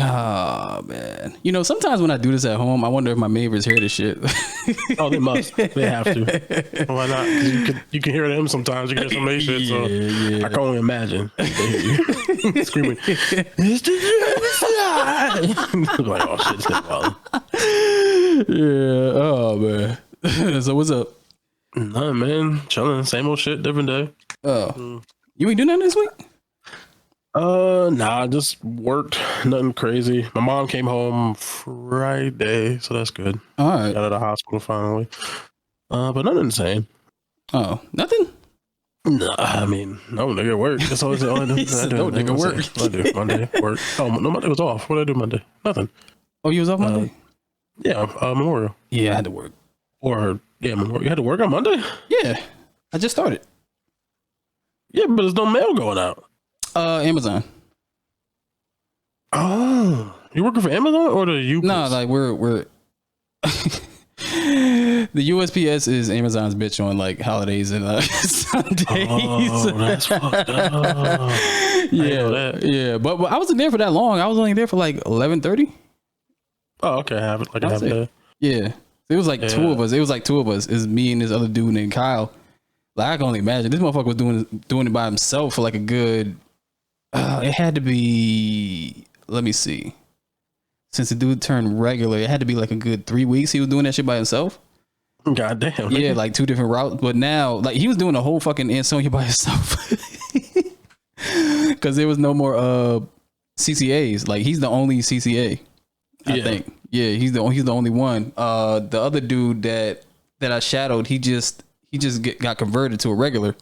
Oh man, sometimes when I do this at home, I wonder if my neighbors hear this shit. Oh, they must. They have to. Why not? 'Cause you can hear them sometimes. You can hear some of their shit. So Yeah. I can only imagine they hear you screaming, "Mr. Genocide!" Like, oh shit, it's getting wild. Yeah. Oh man. So what's up? Nothing, man. Chilling. Same old shit. Different day. Oh, you ain't doing nothing this week? Nah, just worked. Nothing crazy. My mom came home Friday, so that's good. All right. Got out of the hospital finally. But nothing insane. Oh, nothing? Nah, I mean, no, nigga, work. That's always the only thing I do. No, nigga, work. I do Monday, work. Oh, no, Monday was off. What did I do Monday? Nothing. Oh, you was off Monday? Yeah, Memorial. Yeah, I had to work. Memorial. You had to work on Monday? Yeah, I just started. Yeah, but there's no mail going out. Amazon. Oh, you working for Amazon or the UPS? No, like we're the USPS is Amazon's bitch on like holidays and Sundays. Oh, that's fucked up. Yeah. But I wasn't there for that long. I was only there for like 11:30. Oh, okay. I have it. Like I have it. Yeah, it was like two of us. It was like two of us. It's me and this other dude named Kyle. Like I can only imagine this motherfucker was doing it by himself for like a good. It had to be. Let me see. Since the dude turned regular, it had to be like a good 3 weeks. He was doing that shit by himself. God damn. Yeah, like 2 different routes. But now, like he was doing the whole fucking Ansonia by himself. Because there was no more CCAs. Like he's the only CCA. I think. Yeah, he's the only one. The other dude that I shadowed, he just got converted to a regular,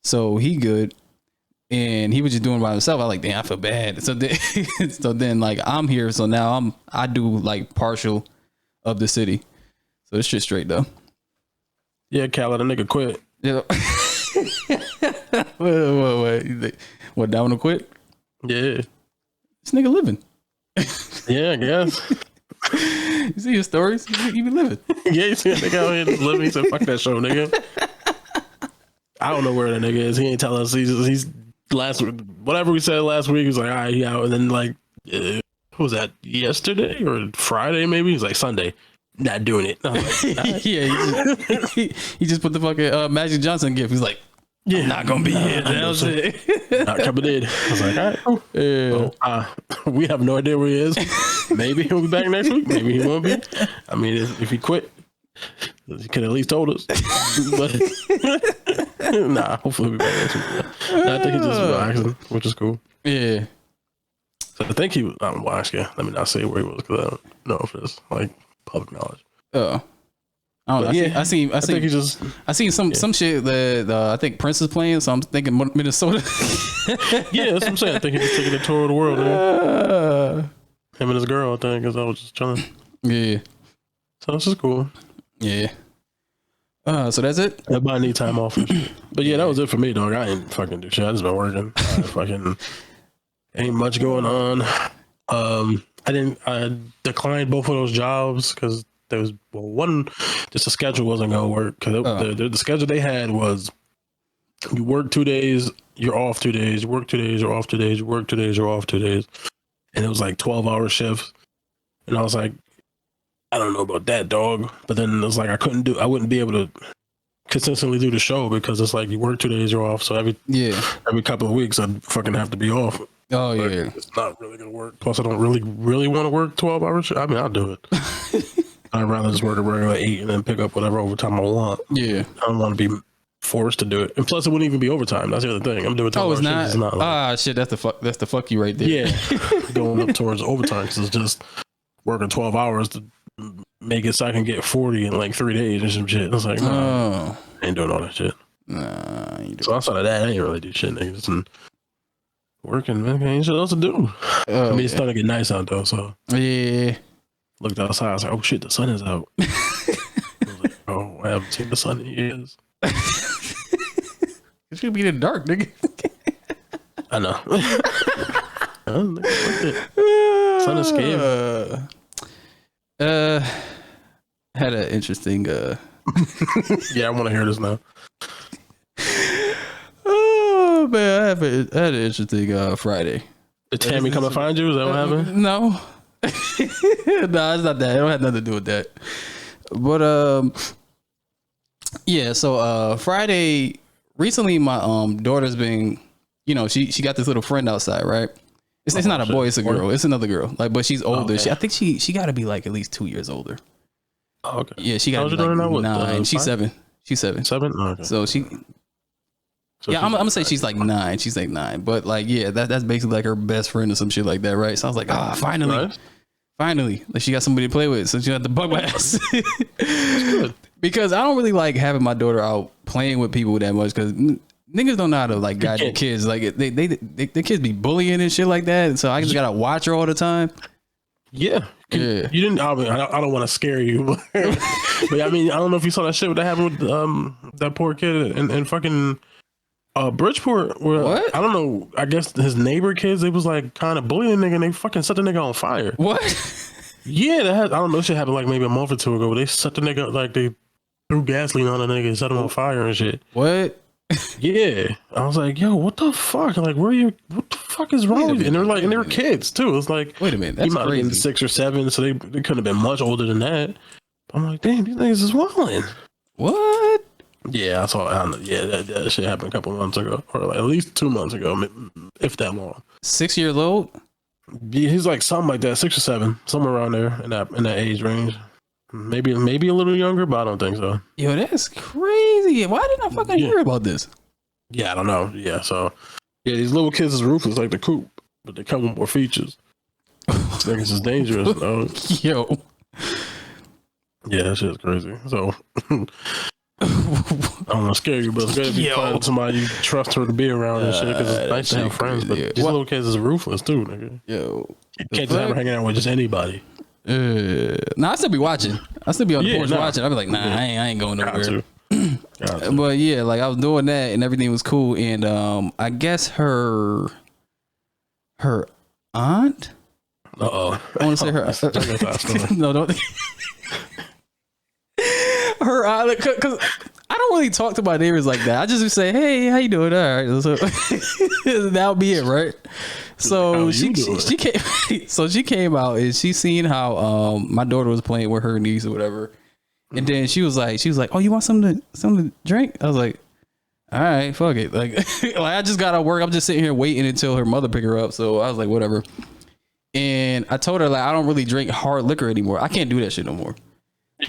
so he good. And he was just doing it by himself. I like, damn, I feel bad. So then like I'm here, so now I do like partial of the city. So this shit straight though. Yeah, Cal, that nigga quit. Yeah. Wait. What, that one to quit? Yeah. This nigga living. Yeah, I guess. You see his stories? He be living. Yeah, you see that nigga out here just living. He said, fuck that show, nigga. I don't know where that nigga is. He ain't tell us. He's last, whatever we said last week, he was like, all right, he out. And then like, what was that, yesterday or Friday maybe? He's like, Sunday. Not doing it. I was like, right. Yeah, he just put the fucking Magic Johnson gift. He's like, yeah, I'm not gonna be here. That was it. Not coming in. I was like, all right. Cool. Yeah. So, we have no idea where he is. Maybe he'll be back next week. Maybe he won't be. I mean, if he quit, he could at least told us. But nah, hopefully he'll be back next week. No, I think he's just relaxing, which is cool. Yeah. So I think he was. Well, actually, let me not say where he was because I don't know if it's like public knowledge. Oh. I don't know. I think he just. I seen some shit that I think Prince is playing, so I'm thinking Minnesota. Yeah, that's what I'm saying. I think he was taking a tour of the world. Him and his girl, I think, because I was just chilling. Yeah. So this is cool. Yeah. So that's it. Everybody need time off and shit. But yeah, that was it for me, dog. I ain't fucking do shit. I just been working. Fucking ain't much going on. I declined both of those jobs because there was one, just the schedule wasn't gonna work because the schedule they had was you work 2 days, you're off 2 days, you work 2 days, you're off 2 days, you work 2 days, you're off 2 days, and it was like 12-hour shifts, and I was like, I don't know about that, dog. But then it was like I wouldn't be able to consistently do the show because it's like you work 2 days, you're off, so every couple of weeks I'd fucking have to be off. Oh like, yeah, it's not really gonna work. Plus, I don't really want to work 12 hours. I mean, I'll do it. I'd rather just work a regular 8 and then pick up whatever overtime I want. Yeah, I don't want to be forced to do it. And plus, it wouldn't even be overtime. That's the other thing. I'm doing 12 it's hours. not. Like, shit. That's the fuck you right there. Yeah, going up towards overtime because it's just working 12 hours to make it so I can get 40 in like 3 days or some shit. I was like, I ain't doing all that shit. Nah, so outside of that, I ain't really do shit, niggas. And working, man, ain't shit else to do. I mean, it's starting to get nice out though, so yeah. Looked outside, I was like, oh shit, the sun is out. I was like, oh, I haven't seen the sun in years. It should be in the dark, nigga. I know. Sun is scary. Had an interesting yeah, I want to hear this now. Oh man, I had an interesting Friday. Did Tammy come and find you? Is that what happened? No. No, it's not that. It don't have nothing to do with that. But yeah. So Friday recently, my daughter's been, she got this little friend outside, right? It's not a boy, it's a girl. It's another girl. Like, but she's older. Okay. I think she got to be like at least 2 years older. Oh, okay. Yeah, she got to be like 9. She's 7. She's 7. 7. Oh, okay. So I'm gonna say she's like 9. She's like 9, but like, yeah, that's basically like her best friend or some shit like that, right? So I was like, finally, like she got somebody to play with, so she don't have to bug my ass. That's good. Because I don't really like having my daughter out playing with people that much, because niggas don't know how to like guide their kids. Like the kids be bullying and shit like that, so I just gotta watch her all the time. Yeah. You didn't. I don't want to scare you, but I mean, I don't know if you saw that shit that happened with that poor kid and fucking. Bridgeport, where what? I don't know. I guess his neighbor kids, they was like kind of bullying the nigga, and they fucking set the nigga on fire. What? Yeah, I don't know. Shit happened like maybe a month or two ago. They set the nigga, like they threw gasoline on the nigga and set him on fire and shit. What? Yeah, I was like, yo, what the fuck? Like, what the fuck is wrong with you? And they're like, and they were kids too. It's like, wait a minute, that's he might have been 6 or 7, so they couldn't have been much older than that. I'm like, damn, these niggas is wilding. What? Yeah, I saw. Yeah, that shit happened a couple months ago, or like at least 2 months ago, if that long. 6 years old? Yeah, he's like something like that, 6 or 7, somewhere around there in that age range. Maybe a little younger, but I don't think so. Yo, that's crazy. Why didn't I fucking hear about this? Yeah, I don't know. Yeah, so these little kids is ruthless like the Coop, but they come with more features. Things is dangerous, though. Yo. Yeah, that shit's crazy. So. I don't want to scare you, but it's good to be finding somebody you trust her to be around and shit, because it's nice to have friends, but these little kids is ruthless too, nigga. Yo, you can't just have her hanging out with just anybody. I still be watching. I still be on the porch watching. I be like, nah, I ain't going nowhere. But yeah, like I was doing that and everything was cool, and I guess her aunt. I want to say her. No, don't. Her aunt, because I don't really talk to my neighbors like that. I just say, hey, how you doing? All right, so that'll be it, right? So she came. So she came out and she seen how my daughter was playing with her niece or whatever, and then she was like, oh, you want something to drink? I was like, all right, fuck it. Like I just got to work. I'm just sitting here waiting until her mother pick her up. So I was like, whatever. And I told her like I don't really drink hard liquor anymore. I can't do that shit no more.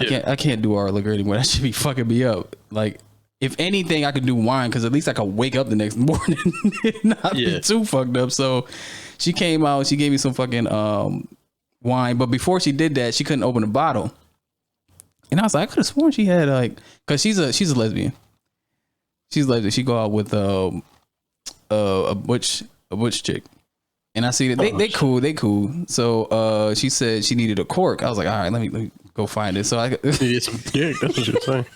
I can't do hard liquor anymore. That should be fucking me up. Like, if anything, I could do wine, because at least I could wake up the next morning and not be too fucked up. So she came out, she gave me some fucking wine, but before she did that, she couldn't open the bottle. And I was like, I could have sworn she had like, because she's a lesbian. She's lesbian. She go out with a butch chick. And I see that they cool. So she said she needed a cork. I was like, all right, let me go find it. So I it's some dick. That's what you're saying.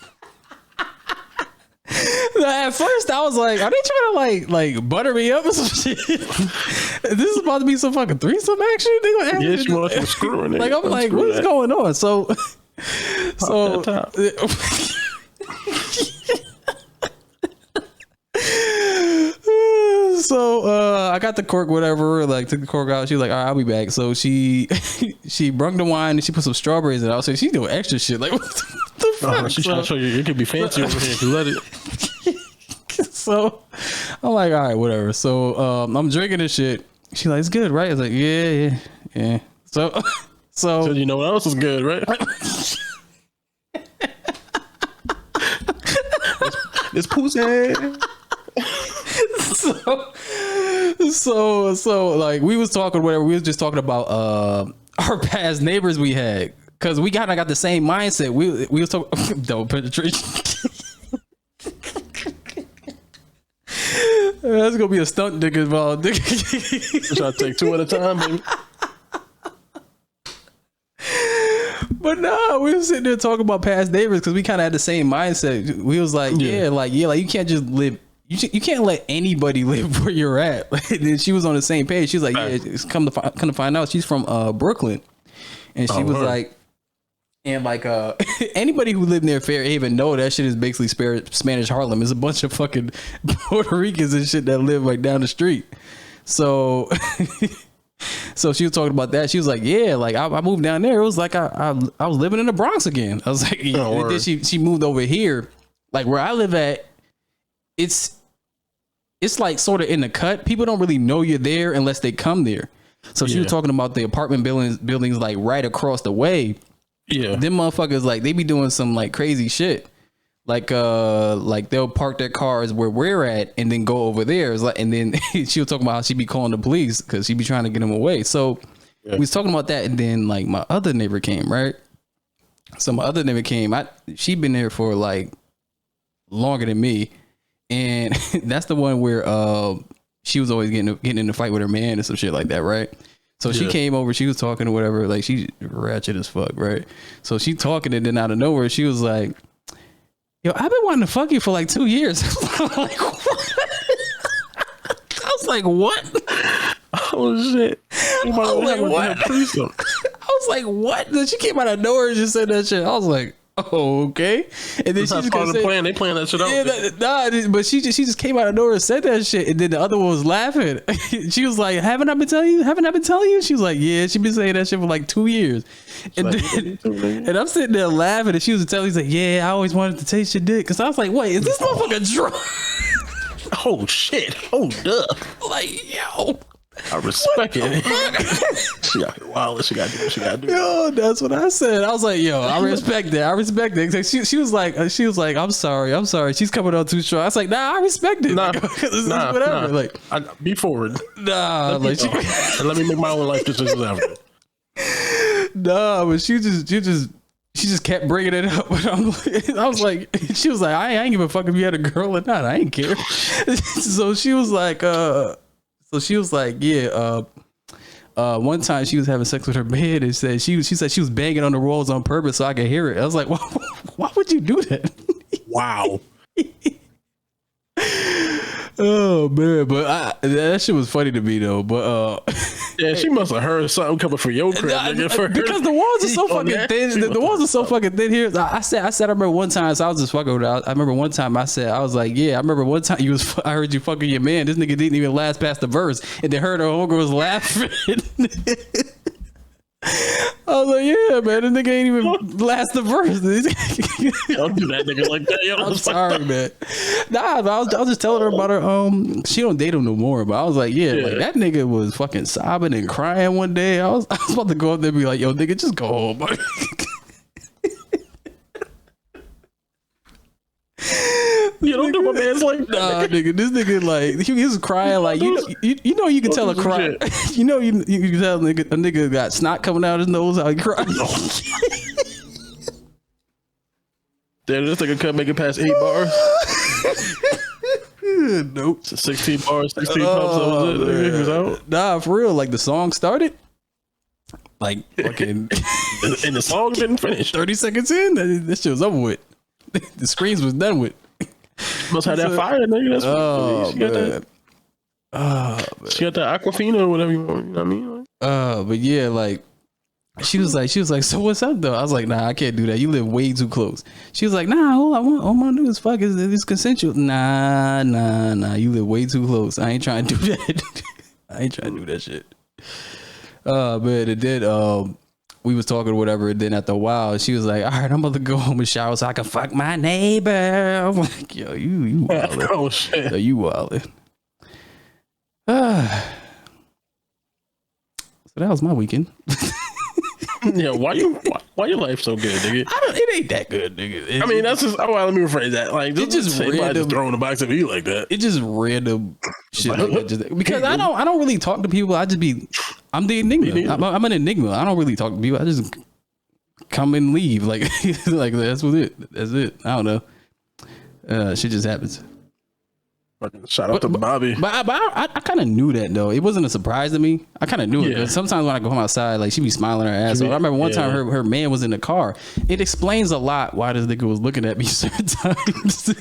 At first I was like, are they trying to like butter me up or some shit? This is about to be some fucking threesome action. Yeah, she wants to screw in it. Like I'm like, what is going on? So I got the cork, whatever, like took the cork out. She was like, all right, I'll be back. So she brung the wine and she put some strawberries in it. I was saying she's doing extra shit. Like, what the fuck? She's trying to show you it could be fancy over here if you let it. So I'm like, all right, whatever. So I'm drinking this shit. She's like, it's good, right? I was like, yeah. So you know what else is good, right? It's pussy. So like we was talking whatever, we was just talking about our past neighbors we had, because we kind of got the same mindset. We was talking double penetration. That's gonna be a stunt dick involved. Try to take 2 at a time, baby. But no, we was sitting there talking about past neighbors because we kind of had the same mindset. We was like, like you can't just live. You can't let anybody live where you're at. And she was on the same page. She was like, yeah, come to find out, she's from Brooklyn, and she was like, and like anybody who lived near Fairhaven know that shit is basically Spanish Harlem. It's a bunch of fucking Puerto Ricans and shit that live like down the street. So so she was talking about that. She was like, yeah, like I moved down there. It was like I was living in the Bronx again. I was like, yeah. And then she moved over here, like where I live at. It's like sort of in the cut. People don't really know you're there unless they come there. So she was talking about the apartment buildings like right across the way. Yeah, them motherfuckers like they be doing some like crazy shit. Like they'll park their cars where we're at and then go over there. It's like, and then she was talking about how she be calling the police because she be trying to get them away. So we was talking about that, and then like my other neighbor came, right? So my other neighbor came. She been there for like longer than me, and that's the one where she was always getting in a fight with her man and some shit like that, right? So she came over. She was talking or whatever. Like she's ratchet as fuck, right? So she talking, and then out of nowhere, she was like, yo, I've been wanting to fuck you for like 2 years. I'm like, what? I was like, what? Oh shit! I was like, what? I was like, what? Then she came out of nowhere and just said that shit. I was like, oh, okay. And then she just part of the plan. They playing that shit out. Yeah, but she just came out of nowhere and said that shit, and then the other one was laughing. She was like, haven't I been telling you? She was like, yeah, she been saying that shit for like 2 years. And and I'm sitting there laughing, and she was telling me, like, yeah, I always wanted to taste your dick. Because I was like, wait, is this motherfucker drunk? Oh shit! Hold up! Like, yo, I respect it. She got her wild. She got to do what she got to do. Yo, that's what I said. I was like, yo, I respect that. She was like, I'm sorry. She's coming on too strong. I was like, nah, I respect it. Nah, whatever. Nah. Like, be forward. Nah, let me make my own life decisions after. Nah, but she just kept bringing it up. I was like, she was like, I ain't give a fuck if you had a girl or not. I ain't care. So she was like, yeah. One time she was having sex with her man and said she said she was banging on the walls on purpose so I could hear it. I was like, why would you do that? Wow. Oh man, but that shit was funny to me though. But yeah, she must have heard something coming from your crib. Because the walls are so fucking thin. The walls are so fucking thin here. I said I remember one time, so I was just fucking with her. I remember one time I was like, yeah, I remember one time I heard you fucking your man. This nigga didn't even last past the verse, and then heard her homegirl was laughing. I was like, yeah, man, this nigga ain't even last the verse. Don't do that nigga like that. Yo, I'm sorry, man. Nah, but I was just telling her about her. She don't date him no more. But I was like, yeah, like that nigga was fucking sobbing and crying one day. I was about to go up there and be like, yo, nigga, just go home, buddy. You don't do my man's like that. Nah, nigga, this nigga like he was crying like you know you can tell a cry. You know you can tell a nigga got snot coming out his nose how he cried. Damn, this nigga couldn't make it past 8 bars. Nope. 16 bars, 16 pumps. That was it. He was out. Nah, for real. Like the song started. Like fucking, and the song didn't finish. 30 seconds in, this shit was over with. The screens was done with. Must have that fire, nigga. That's what she got that. She got that Aquafina or whatever you want. You know what I mean? But yeah, like she was like, so what's up though? I was like, nah, I can't do that. You live way too close. She was like, nah, all I want to do is fuck. Is consensual? Nah. You live way too close. I ain't trying to do that. I ain't trying to do that shit. But it did. We was talking or whatever, and then after a while, she was like, all right, I'm about to go home and shower so I can fuck my neighbor. I'm like, yo, you wildin'. Oh, shit. Yo, you wildin'. So that was my weekend. Yeah, why your life so good, nigga? It ain't that good, nigga. I mean, that's just, oh, well, let me rephrase that. Like, it just random, just throwing a box at me like that. It just random shit like that. Because I don't really talk to people. I'm the enigma. I'm an enigma. I don't really talk to people. I just come and leave. Like that's what it. That's it. I don't know. Shit just happens. Shout out to Bobby. But I kind of knew that though. It wasn't a surprise to me. I kind of knew it. Sometimes when I go home outside, like she be smiling her ass off. I remember one time her man was in the car. It explains a lot why this nigga was looking at me certain times.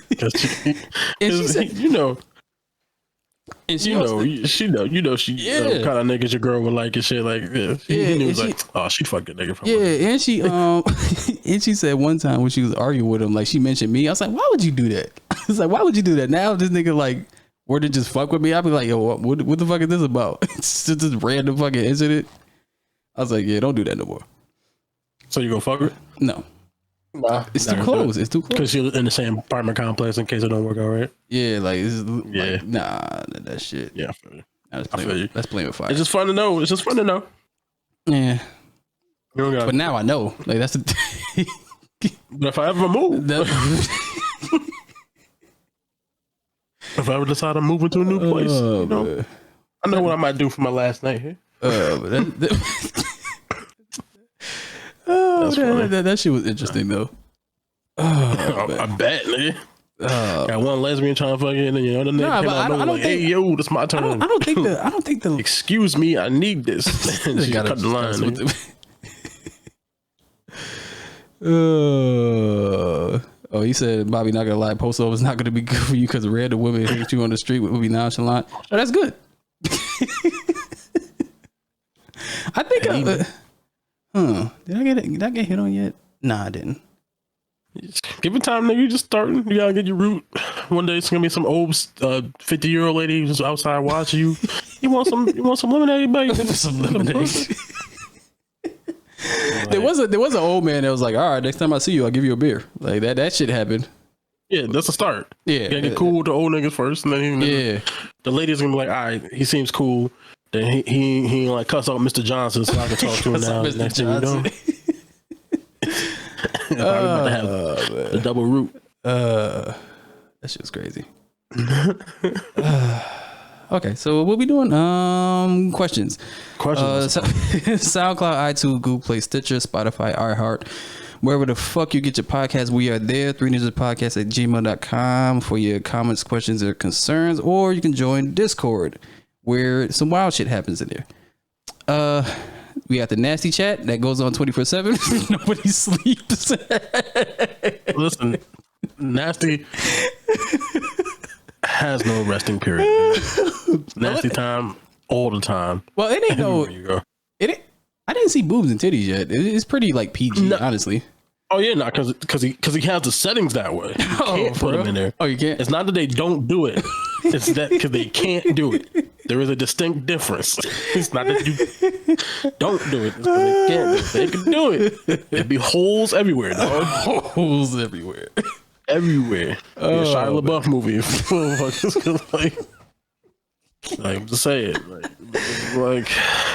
And she said, you know. And she know she kind of niggas your girl would like and shit like this. He was like, oh, she fucked that nigga from and she and she said one time when she was arguing with him, like she mentioned me. I was like, why would you do that? I was like, why would you do that? Now this nigga like were to just fuck with me, I'd be like, yo, what the fuck is this about? It's just this random fucking incident. I was like, yeah, don't do that no more. So you gonna fuck her? No. Nah, it's too close. It's too close. Because you're in the same apartment complex in case it don't work out, right? Yeah, like, nah, that shit. Yeah, I feel you. That's playing with fire. It's just fun to know. Yeah. But now I know. Like, that's the But if I ever move, if I ever decide to move into a new place, I know what I might do for my last night here. That shit was interesting though. I bet, nigga. Got one lesbian trying to fuck it, and then the nigga came out hey, yo, this my turn. I don't think the excuse me, I need this. And she cut the line. Oh, he said, Bobby, not gonna lie, post is not gonna be good for you because random women hit you on the street would be nonchalant. Oh, that's good. I think did I get hit on yet? Nah, I didn't. Give it time, nigga. You just starting. You gotta get your root. One day it's gonna be some old 50-year-old lady who's outside watching you. You want some lemonade, baby? Some lemonade. There was an old man that was like, all right, next time I see you, I'll give you a beer. Like that shit happened. Yeah, that's a start. Yeah. You gotta get cool with the old niggas first, and then the lady's gonna be like, all right, he seems cool. Then he like cuss out Mr. Johnson so I can talk to him now. Next thing you know. About to have the double root. That shit was crazy. Okay, so what we doing? Questions. SoundCloud, iTunes, Google Play, Stitcher, Spotify, iHeart, wherever the fuck you get your podcast, we are there. 3ninjapodcast@gmail.com for your comments, questions, or concerns, or you can join Discord where some wild shit happens in there. We got the nasty chat that goes on 24/7. Nobody sleeps. Listen, nasty has no resting period. Nasty time all the time. Well, it ain't no. I didn't see boobs and titties yet. It's pretty like PG, honestly. Oh yeah, not because he has the settings that way. You can't put them in there. Oh, you can't. It's not that they don't do it. It's that because they can't do it. There is a distinct difference. It's not that you don't do it. It's because they can't. They can do it. There'd be holes everywhere, dog. Holes everywhere. Everywhere. Oh, a Shia LaBeouf movie. Like, I'm just saying. Like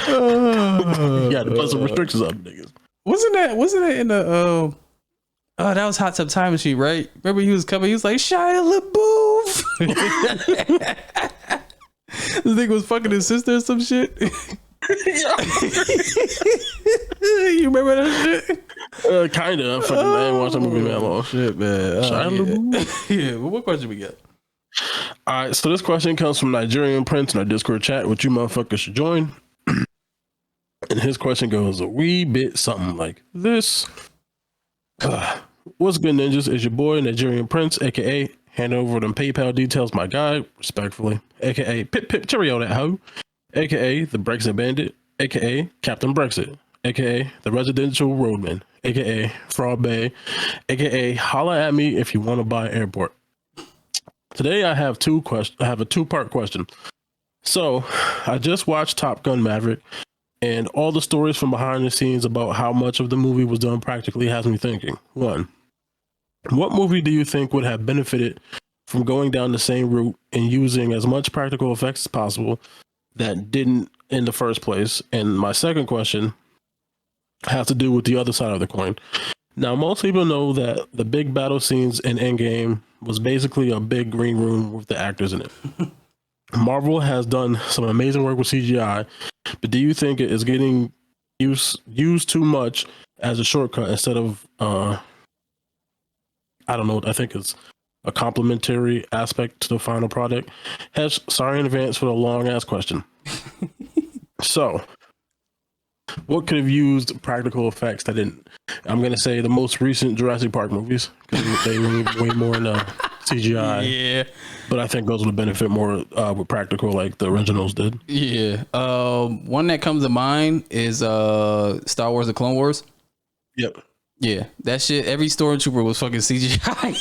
you got to put some restrictions on niggas. Wasn't that in the that was Hot Tub Time Machine, right? Remember he was coming, he was like, Shia LaBeouf. This nigga was fucking his sister or some shit. You remember that shit? Kinda. I ain't watched that movie that long. Shit, man. Shia LaBeouf. Yeah, well, what question we got? All right, so this question comes from Nigerian Prince in our Discord chat, which you motherfuckers should join. And his question goes a wee bit something like this. What's good, ninjas? Is your boy Nigerian Prince, aka hand over them PayPal details, my guy, respectfully, aka Pip Cheerio that hoe, aka the Brexit Bandit, aka Captain Brexit, aka the Residential Roadman, aka Fraud Bay, aka holla at me if you want to buy an airport. Today I have a two-part question. So I just watched Top Gun Maverick, and all the stories from behind the scenes about how much of the movie was done practically has me thinking. One, what movie do you think would have benefited from going down the same route and using as much practical effects as possible that didn't in the first place? And my second question has to do with the other side of the coin. Now, most people know that the big battle scenes in Endgame was basically a big green room with the actors in it. Marvel has done some amazing work with CGI, but do you think it is getting used too much as a shortcut instead of, I don't know, I think it's a complementary aspect to the final product? Hesh, sorry in advance for the long ass question. So, what could have used practical effects that didn't? I'm going to say the most recent Jurassic Park movies, because they were way more in CGI. Yeah. But I think those would benefit more with practical like the originals did. Yeah. One that comes to mind is Star Wars: The Clone Wars. Yep. Yeah. That shit, every stormtrooper was fucking CGI.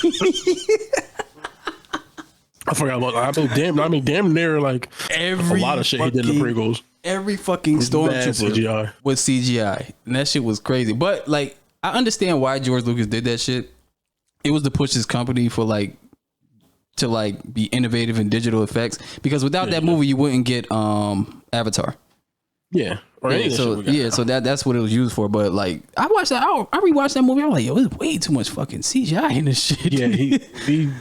I forgot about. Damn near like a lot of shit he did in the prequels. Every fucking stormtrooper was CGI, and that shit was crazy. But like, I understand why George Lucas did that shit. It was to push his company for like to like be innovative in digital effects, because without that movie, you wouldn't get Avatar. Yeah. Or so that's what it was used for. But like, I rewatched that movie. I was like, yo, there's way too much fucking CGI in this shit. Yeah, he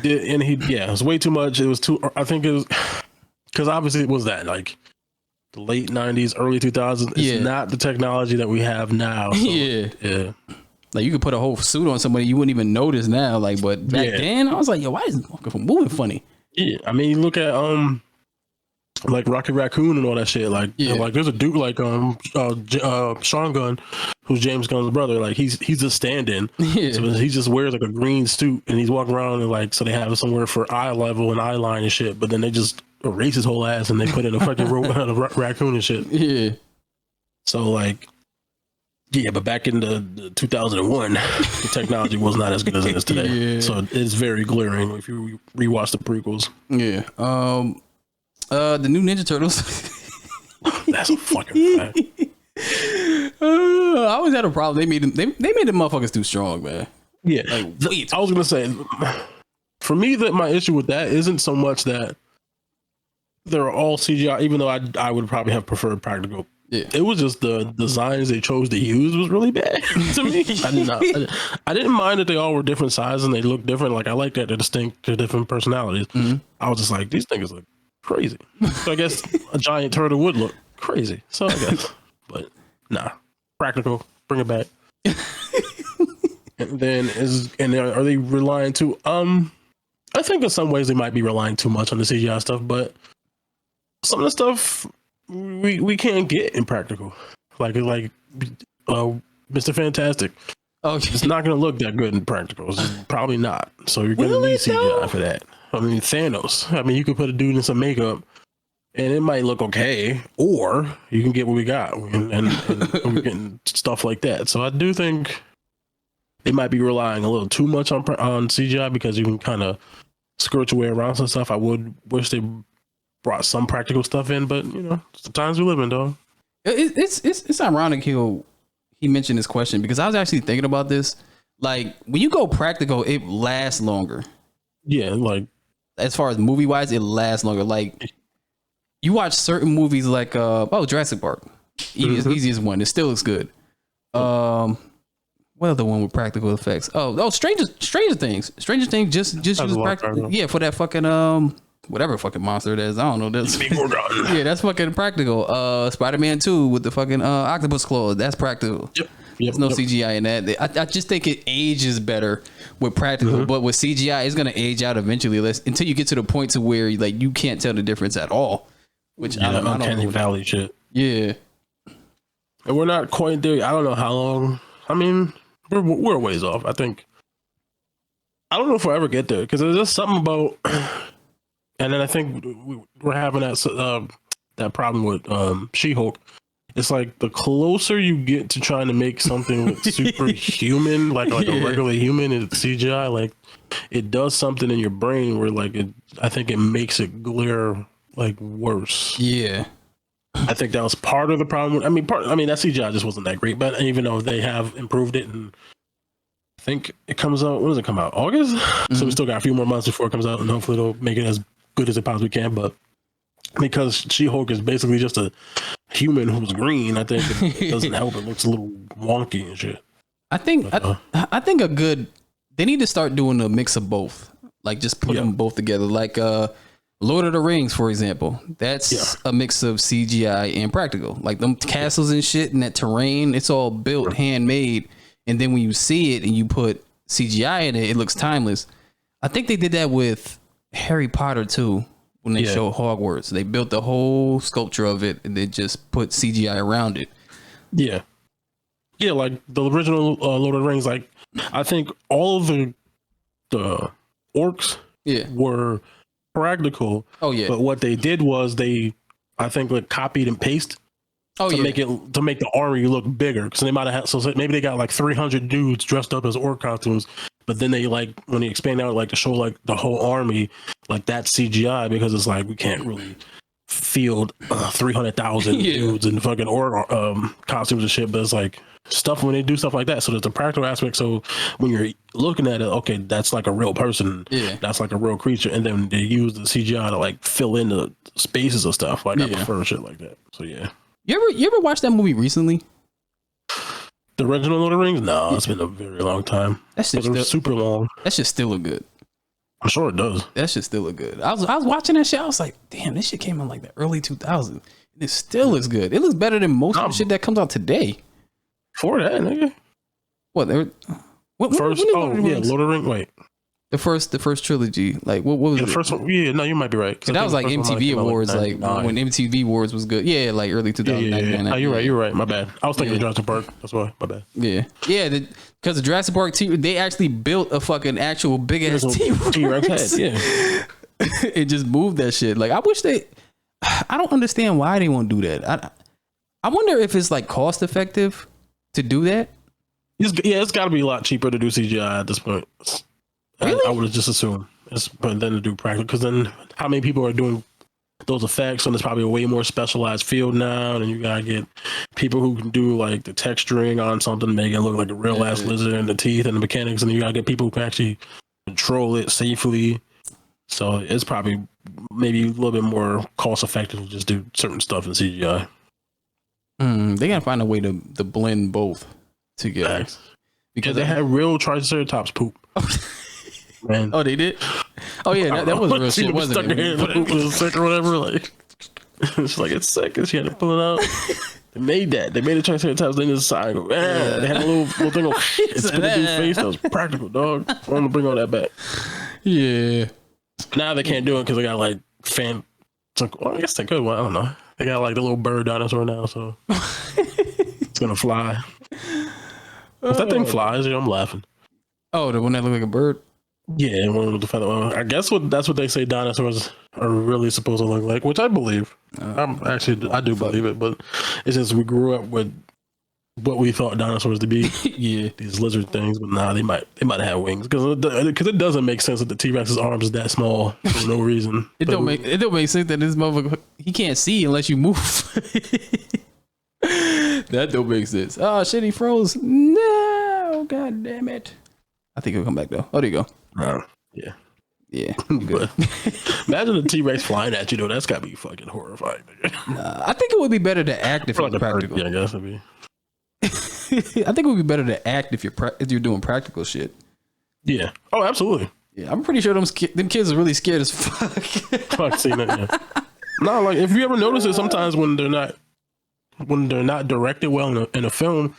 did, and it was way too much. It was too. I think it was because obviously it was that like the late '90s, early 2000s. It's not the technology that we have now. So, yeah. Like you could put a whole suit on somebody, you wouldn't even notice now. Like, but back then, I was like, yo, why is this moving funny? Yeah, I mean, you look at like Rocket Raccoon and all that shit. Like, like there's a dude like Sean Gunn, who's James Gunn's brother. Like he's a stand-in. Yeah. So he just wears like a green suit and he's walking around and like, so they have somewhere for eye level and eye line and shit. But then they just erase his whole ass and they put in a fucking raccoon and shit. Yeah. So like, yeah, but back in the 2001, the technology was not as good as it is today. Yeah. So it's very glaring if you rewatch the prequels. Yeah. The new Ninja Turtles. That's a fucking fact. I always had a problem. They made the motherfuckers too strong, man. Yeah. Like, I was gonna say, for me, that my issue with that isn't so much that they're all CGI, even though I would probably have preferred practical. Yeah. It was just the designs they chose to use was really bad to me. I didn't mind that they all were different sizes and they looked different. Like I like that they're different personalities. Mm-hmm. I was just like, these things look crazy. So I guess a giant turtle would look crazy. So I guess, but nah, practical. Bring it back. And then are they relying too? I think in some ways they might be relying too much on the CGI stuff, but some of the stuff we can't get in practical, like Mr. Fantastic. Okay. It's not going to look that good in practicals. Probably not. So you're going to need CGI for that. I mean, Thanos. I mean, you could put a dude in some makeup and it might look okay, or you can get what we got and we're getting stuff like that. So I do think they might be relying a little too much on CGI because you can kind of skirt your way around some stuff. I would wish they brought some practical stuff in, but you know, it's the times we live in, dog. It's ironic he mentioned this question because I was actually thinking about this. Like when you go practical, it lasts longer. Yeah, like as far as movie wise, it lasts longer. Like you watch certain movies like Jurassic Park, easiest one. It still looks good. What other one with practical effects? Stranger Things. Stranger Things just use practical. Yeah, for that fucking whatever fucking monster it is. I don't know. Yeah, that's fucking practical. Spider-Man 2 with the fucking octopus claws. That's practical. Yep. There's no CGI in that. I just think it ages better with practical, but with CGI, it's gonna age out eventually. Until you get to the point to where like you can't tell the difference at all. Which I don't know. Uncanny Valley shit. Yeah. And we're not quite there. I don't know how long. I mean, we're a ways off. I think. I don't know if we'll ever get there because there's just something about. And then I think we're having that problem with She-Hulk. It's like the closer you get to trying to make something look superhuman, like a regular human in CGI, like it does something in your brain where like I think it makes it glare like worse. Yeah. I think that was part of the problem. I mean, that CGI just wasn't that great, but even though they have improved it, and I think it comes out. When does it come out? August. Mm-hmm. So we still got a few more months before it comes out, and hopefully it'll make it as good as it possibly can. But because She-Hulk is basically just a human who's green, I think it doesn't help. It looks a little wonky and shit. I think they need to start doing a mix of both. Like just put them both together. Like Lord of the Rings, for example. That's a mix of CGI and practical. Like them castles and shit and that terrain, it's all built, handmade. And then when you see it and you put CGI in it, it looks timeless. I think they did that with Harry Potter too. When they show Hogwarts, they built the whole sculpture of it and they just put CGI around it. Yeah, like the original Lord of the Rings. Like I think all of the orcs were practical. Oh yeah, but what they did was I think copied and pasted make the army look bigger, because they might have had, so maybe they got like 300 dudes dressed up as orc costumes, but then they like when they expand out like to show like the whole army, like that's CGI, because it's like we can't really field 300,000 dudes in fucking orc costumes and shit, but it's like stuff when they do stuff like that. So there's a practical aspect. So when you're looking at it, okay, that's like a real person. Yeah, that's like a real creature, and then they use the CGI to like fill in the spaces of stuff. Like I prefer shit like that. So yeah. You ever watched that movie recently? The original Lord of the Rings? No, it's been a very long time. That's just super long. That shit still look good. I'm sure it does. That shit still look good. I was watching that shit. I was like, damn, this shit came in like the early 2000s. And it still looks good. It looks better than most of the shit that comes out today. For that, nigga. What? First? Lord of the Rings. Wait. The first trilogy, like what was the first one? Yeah, no, you might be right. That was like MTV Awards, like when MTV Awards was good. Yeah, like early 2000s. Yeah. Oh, you're right. My bad. I was thinking of Jurassic Park. That's why. My bad. Yeah. Because the Jurassic Park they actually built a fucking actual big ass T-Rex head. Yeah. It just moved that shit. Like I wish I don't understand why they won't do that. I wonder if it's like cost effective to do that. It's got to be a lot cheaper to do CGI at this point. Really? I would have just assumed but then to do practical, because then how many people are doing those effects? And it's probably a way more specialized field now, and you gotta get people who can do like the texturing on something, make it look like a real ass lizard, and the teeth and the mechanics, and then you gotta get people who can actually control it safely. So it's probably maybe a little bit more cost effective to just do certain stuff in CGI. They gotta find a way to blend both together. Because they had real Triceratops poop. Man. Oh, they did? Oh yeah, that was real shit, wasn't it? It was sick or whatever. Like it's like it's sick, and she had to pull it out. They made the Triceratops thing inside. Go, They had a little thing. It's spit a dude's face. That was practical, dog. I want to bring all that back. Yeah. Now they can't do it because they got like well, I guess they could. Well, I don't know. They got like the little bird dinosaur now, so it's gonna fly. If that thing flies, I'm laughing. Oh, the one that look like a bird? Yeah, one with the feather. I guess that's what they say dinosaurs are really supposed to look like, which I believe. I do believe it, but it's just we grew up with what we thought dinosaurs to be. Yeah, these lizard things, but nah, they might have wings, because it doesn't make sense that the T-Rex's arms is that small for no reason. It don't make sense that this motherfucker, he can't see unless you move. That don't make sense. Oh shit, he froze. No, god damn it. I think he'll come back though. Oh, there you go. Yeah. Good. Imagine a T-Rex flying at you though. That's gotta be fucking horrifying. I think it would be better to act if it's practical. Yeah, I guess it'd be. I think it would be better to act if you're doing practical shit. Yeah. Oh, absolutely. Yeah, I'm pretty sure them kids are really scared as fuck. Fuck, seen it. Yeah. No, like if you ever notice it, sometimes when they're not directed well in a film,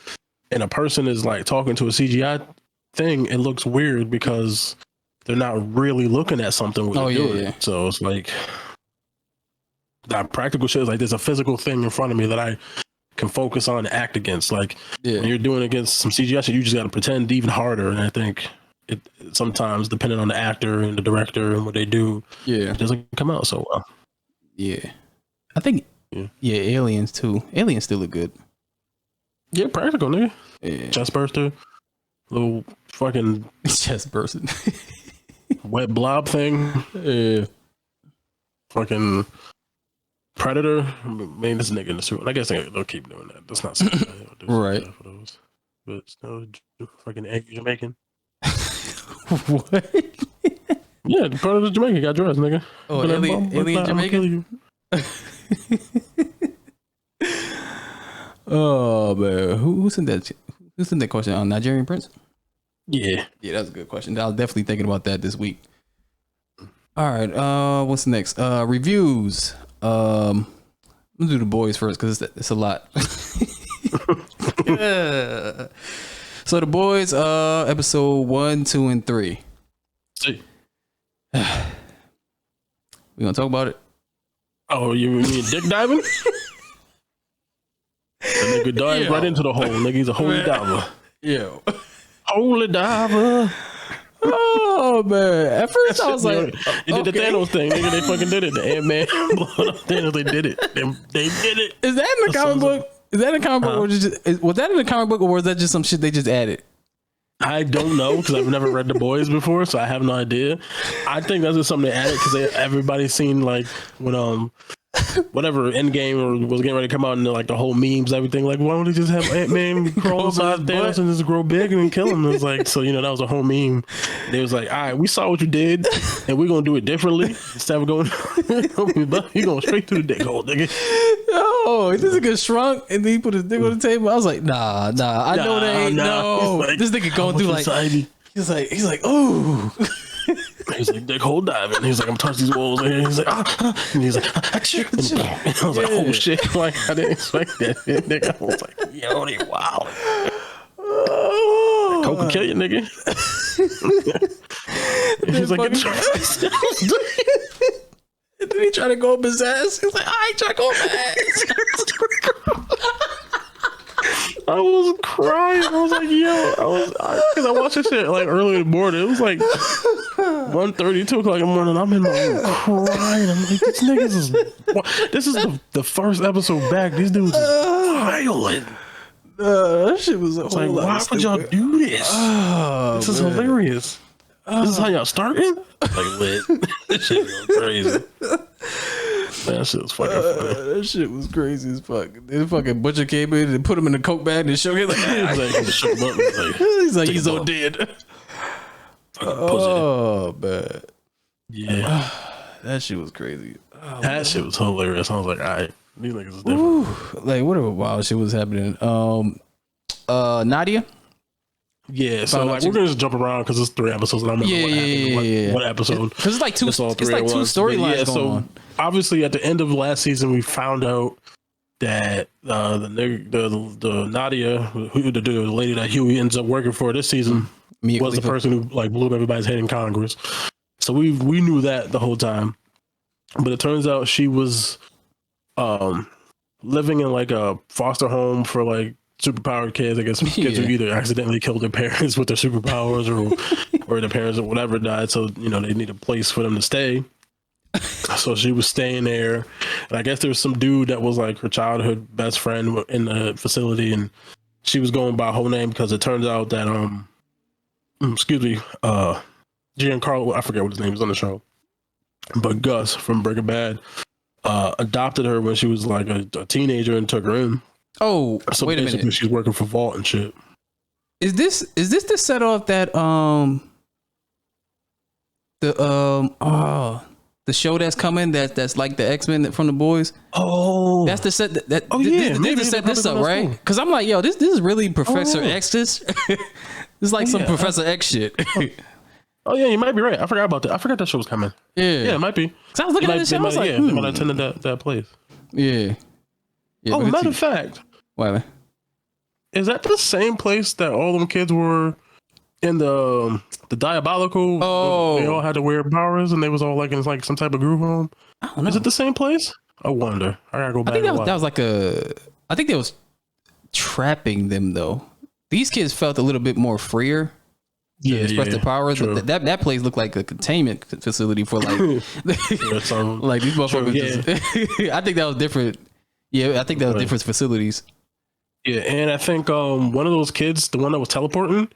and a person is like talking to a CGI thing, it looks weird because they're not really looking at something. Yeah. So it's like that practical shit is like there's a physical thing in front of me that I can focus on and act against. Like when you're doing against some CGI shit, you just got to pretend even harder. And I think it sometimes, depending on the actor and the director and what they do, it doesn't come out so well. Yeah, I think. Yeah, Aliens too. Aliens still look good. Yeah, practical, nigga. Yeah. Chest burster. Little fucking chest bursting. Wet blob thing. Yeah. Fucking Predator. Man, this nigga in the suit. I guess they'll keep doing that. That's not something right. For those. But no, fucking angry Jamaican. What? Yeah, the Predator Jamaican got dressed, nigga. Oh, alien Jamaican? Oh man, who sent that? Who sent that question on Nigerian Prince? Yeah, that's a good question. I was definitely thinking about that this week. All right, what's next? Reviews. Let's do The Boys first because it's a lot. So The Boys, episode 1, 2, and 3. See. We gonna talk about it? Oh, you mean dick diving? The nigga dives right into the hole. Nigga, he's a holy diver. Yeah. Holy diver. Oh man! At first I was like, "They did the Thanos thing. Nigga, they fucking did it. The Ant-Man blowing up Thanos. They did it. They did it." Is that in the comic book? Is that in the comic book, or was that in the comic book, or was that just some shit they just added? I don't know because I've never read The Boys before, so I have no idea. I think that's just something they added because everybody's seen like when whatever Endgame or was getting ready to come out and like the whole memes, everything like, why don't they just have Ant-Man crawl inside Thanos and just grow big and then kill him? And it's like, so that was a whole meme. They was like, all right, we saw what you did and we're gonna do it differently. Instead of going he going straight to the dick hole, nigga. Oh, this nigga shrunk and then he put his dick on the table. I was like, nah, I know that ain't no. Like, this nigga going through like anxiety. He's like, ooh. He's like, dick hole diving. He's like, I'm touching these walls. And he's like, and he's like, achoo. And I was like, oh shit. Like, I didn't expect that. Nigga, I was like, yo, they wow. Coke will kill you, nigga. He's like, and then he tried to go up his ass. He's like, I ain't trying to go up my ass. I was crying. I was like, yo, because I watched this shit like early in the morning. It was like 1:30, 2 o'clock in the morning. I'm in my room crying. I'm like, these niggas this is the first episode back. These dudes is violent. That shit was like, why would y'all do this? This is hilarious. This is how y'all starting? Like, lit. This shit was crazy. Man, that shit was fucking funny. That shit was crazy as fuck. The fucking butcher came in and put him in the coke bag and shook him he's like, he's so dead. Oh man. Yeah. That shit was crazy. That shit was hilarious. I was like, all right, these niggas is different. Like whatever wild shit was happening. Nadia. Yeah, so like we're gonna just jump around because it's 3 episodes and I remember what happened. What episode? Because it's like two storylines going on. Obviously, at the end of last season, we found out that the Nadia, the lady that Huey ends up working for this season, was the person who like blew up everybody's head in Congress. So we knew that the whole time, but it turns out she was living in like a foster home for like superpowered kids. I guess kids who either accidentally killed their parents with their superpowers or their parents or whatever died, so they need a place for them to stay. So she was staying there, and I guess there was some dude that was like her childhood best friend in the facility, and she was going by her whole name because it turns out that Giancarlo, I forget what his name is on the show, but Gus from Breaking Bad adopted her when she was like a teenager and took her in. Oh, so wait a minute. She's working for Vault and shit. Is this the set off that the show that's coming that's like the X-Men from The Boys? Oh, that's the set that this set this up, right? Because I'm like, yo, this is really Professor X. This is like some Professor X shit. Oh yeah, you might be right. I forgot about that. I forgot that show was coming. Yeah, it might be. Cause I was looking at this show, I was like, they might have attended that place. Yeah. Oh, matter of fact, what? Is that the same place that all them kids were in the diabolical? Oh, they all had to wear powers, and they was all like in like some type of group home. I don't know. Is it the same place? I wonder. I gotta go back. I think that was like I think they was trapping them though. These kids felt a little bit more freer. To express their powers. That place looked like a containment facility for like like these motherfuckers. I think that was different. Yeah, I think that was different facilities. Yeah, and I think one of those kids, the one that was teleporting,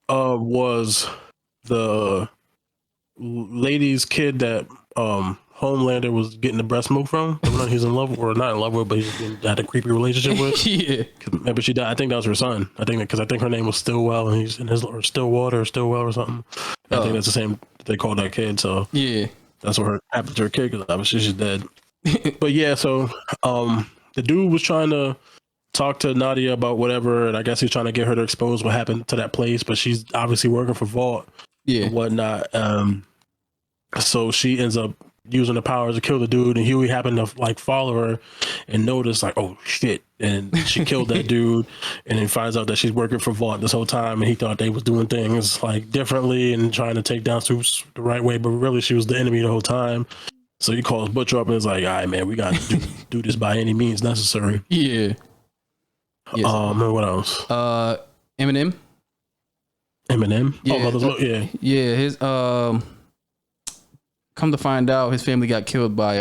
was the lady's kid that Homelander was getting the breast milk from. The one he's in love with, or not in love with, but he had a creepy relationship with. Yeah, remember she died. I think that was her son. I think because I think her name was Stillwell, and he's in his or Stillwater or Stillwell or something. I think that's the same they called that kid. So yeah, that's what happened to her kid because obviously she's dead. But yeah, so the dude was trying to talk to Nadia about whatever, and I guess he's trying to get her to expose what happened to that place, but she's obviously working for Vault and whatnot. So she ends up using the powers to kill the dude, and Huey happened to like follow her and notice like, oh shit, and she killed that dude, and then finds out that she's working for Vault this whole time, and he thought they was doing things like differently and trying to take down Supes the right way, but really she was the enemy the whole time. So he calls Butcher up and is like, all right, man, we got to do this by any means necessary. Yeah. Yes. And what else? Eminem. Eminem. Yeah, yeah. His come to find out, his family got killed by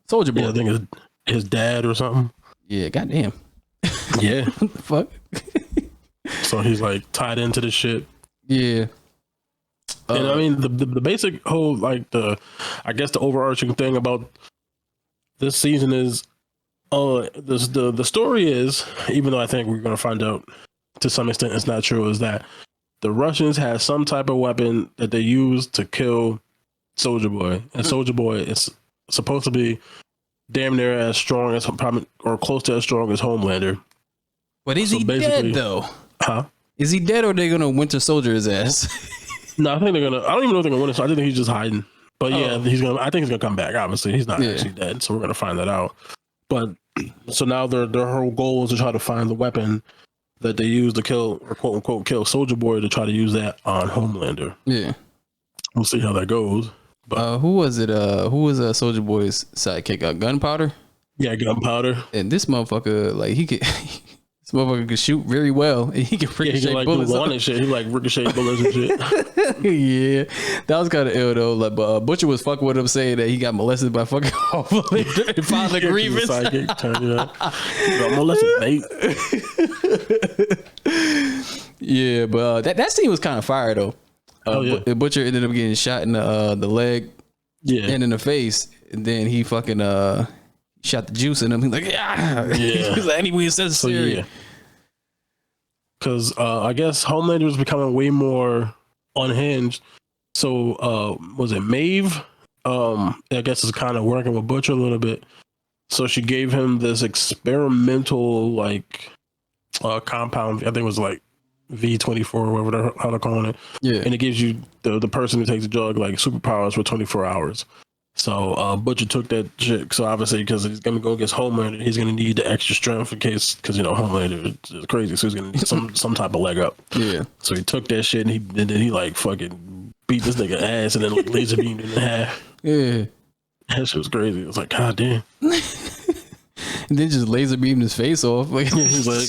Soldier Boy. Yeah, I think his dad or something. Yeah, goddamn. Yeah. What the fuck? So he's like tied into the shit. Yeah. And I mean the basic whole like I guess the overarching thing about this season is the story is, even though I think we're gonna find out to some extent it's not true, is that the Russians had some type of weapon that they used to kill Soldier Boy. And Soldier Boy is supposed to be damn near as strong as probably or close to as strong as Homelander. But is he dead though? Huh? Is he dead or are they gonna Winter Soldier his ass? No, I think they're gonna. I don't even know if they're gonna win it. I think he's just hiding. But yeah, he's gonna. I think he's gonna come back. Obviously, he's not actually dead, so we're gonna find that out. But so now their whole goal is to try to find the weapon that they used to kill or quote unquote kill Soldier Boy, to try to use that on Homelander. Yeah, we'll see how that goes. But who was it? Who was Soldier Boy's sidekick? Gunpowder. Yeah, Gunpowder. And this motherfucker, like he could. This motherfucker could shoot very well, and he can ricochet like bullets. And shit. He like ricochet bullets and shit. Yeah, that was kind of ill though. Like, but Butcher was fucking with him, saying that he got molested by fucking Homelander and found the grievance. I'm molested, mate. Yeah, but that scene was kind of fire though. Butcher ended up getting shot in the leg, and in the face, and then he fucking shot the juice in him. He's like, he's like, anyway, it's necessary. So, because I guess Homelander was becoming way more unhinged. So was it Maeve? I guess it's kind of working with Butcher a little bit. So she gave him this experimental like compound. I think it was like V24 or whatever how they're calling it. Yeah, and it gives you the person who takes the drug like superpowers for 24 hours. So Butcher took that shit. So obviously, because he's gonna go against Homelander, he's gonna need the extra strength in case, because Homelander is crazy, so he's gonna need some type of leg up. Yeah. So he took that shit and then he like fucking beat this nigga ass and then like laser beamed him in half. Yeah. That shit was crazy. It was like, god damn. And then just laser beamed his face off. Like he's like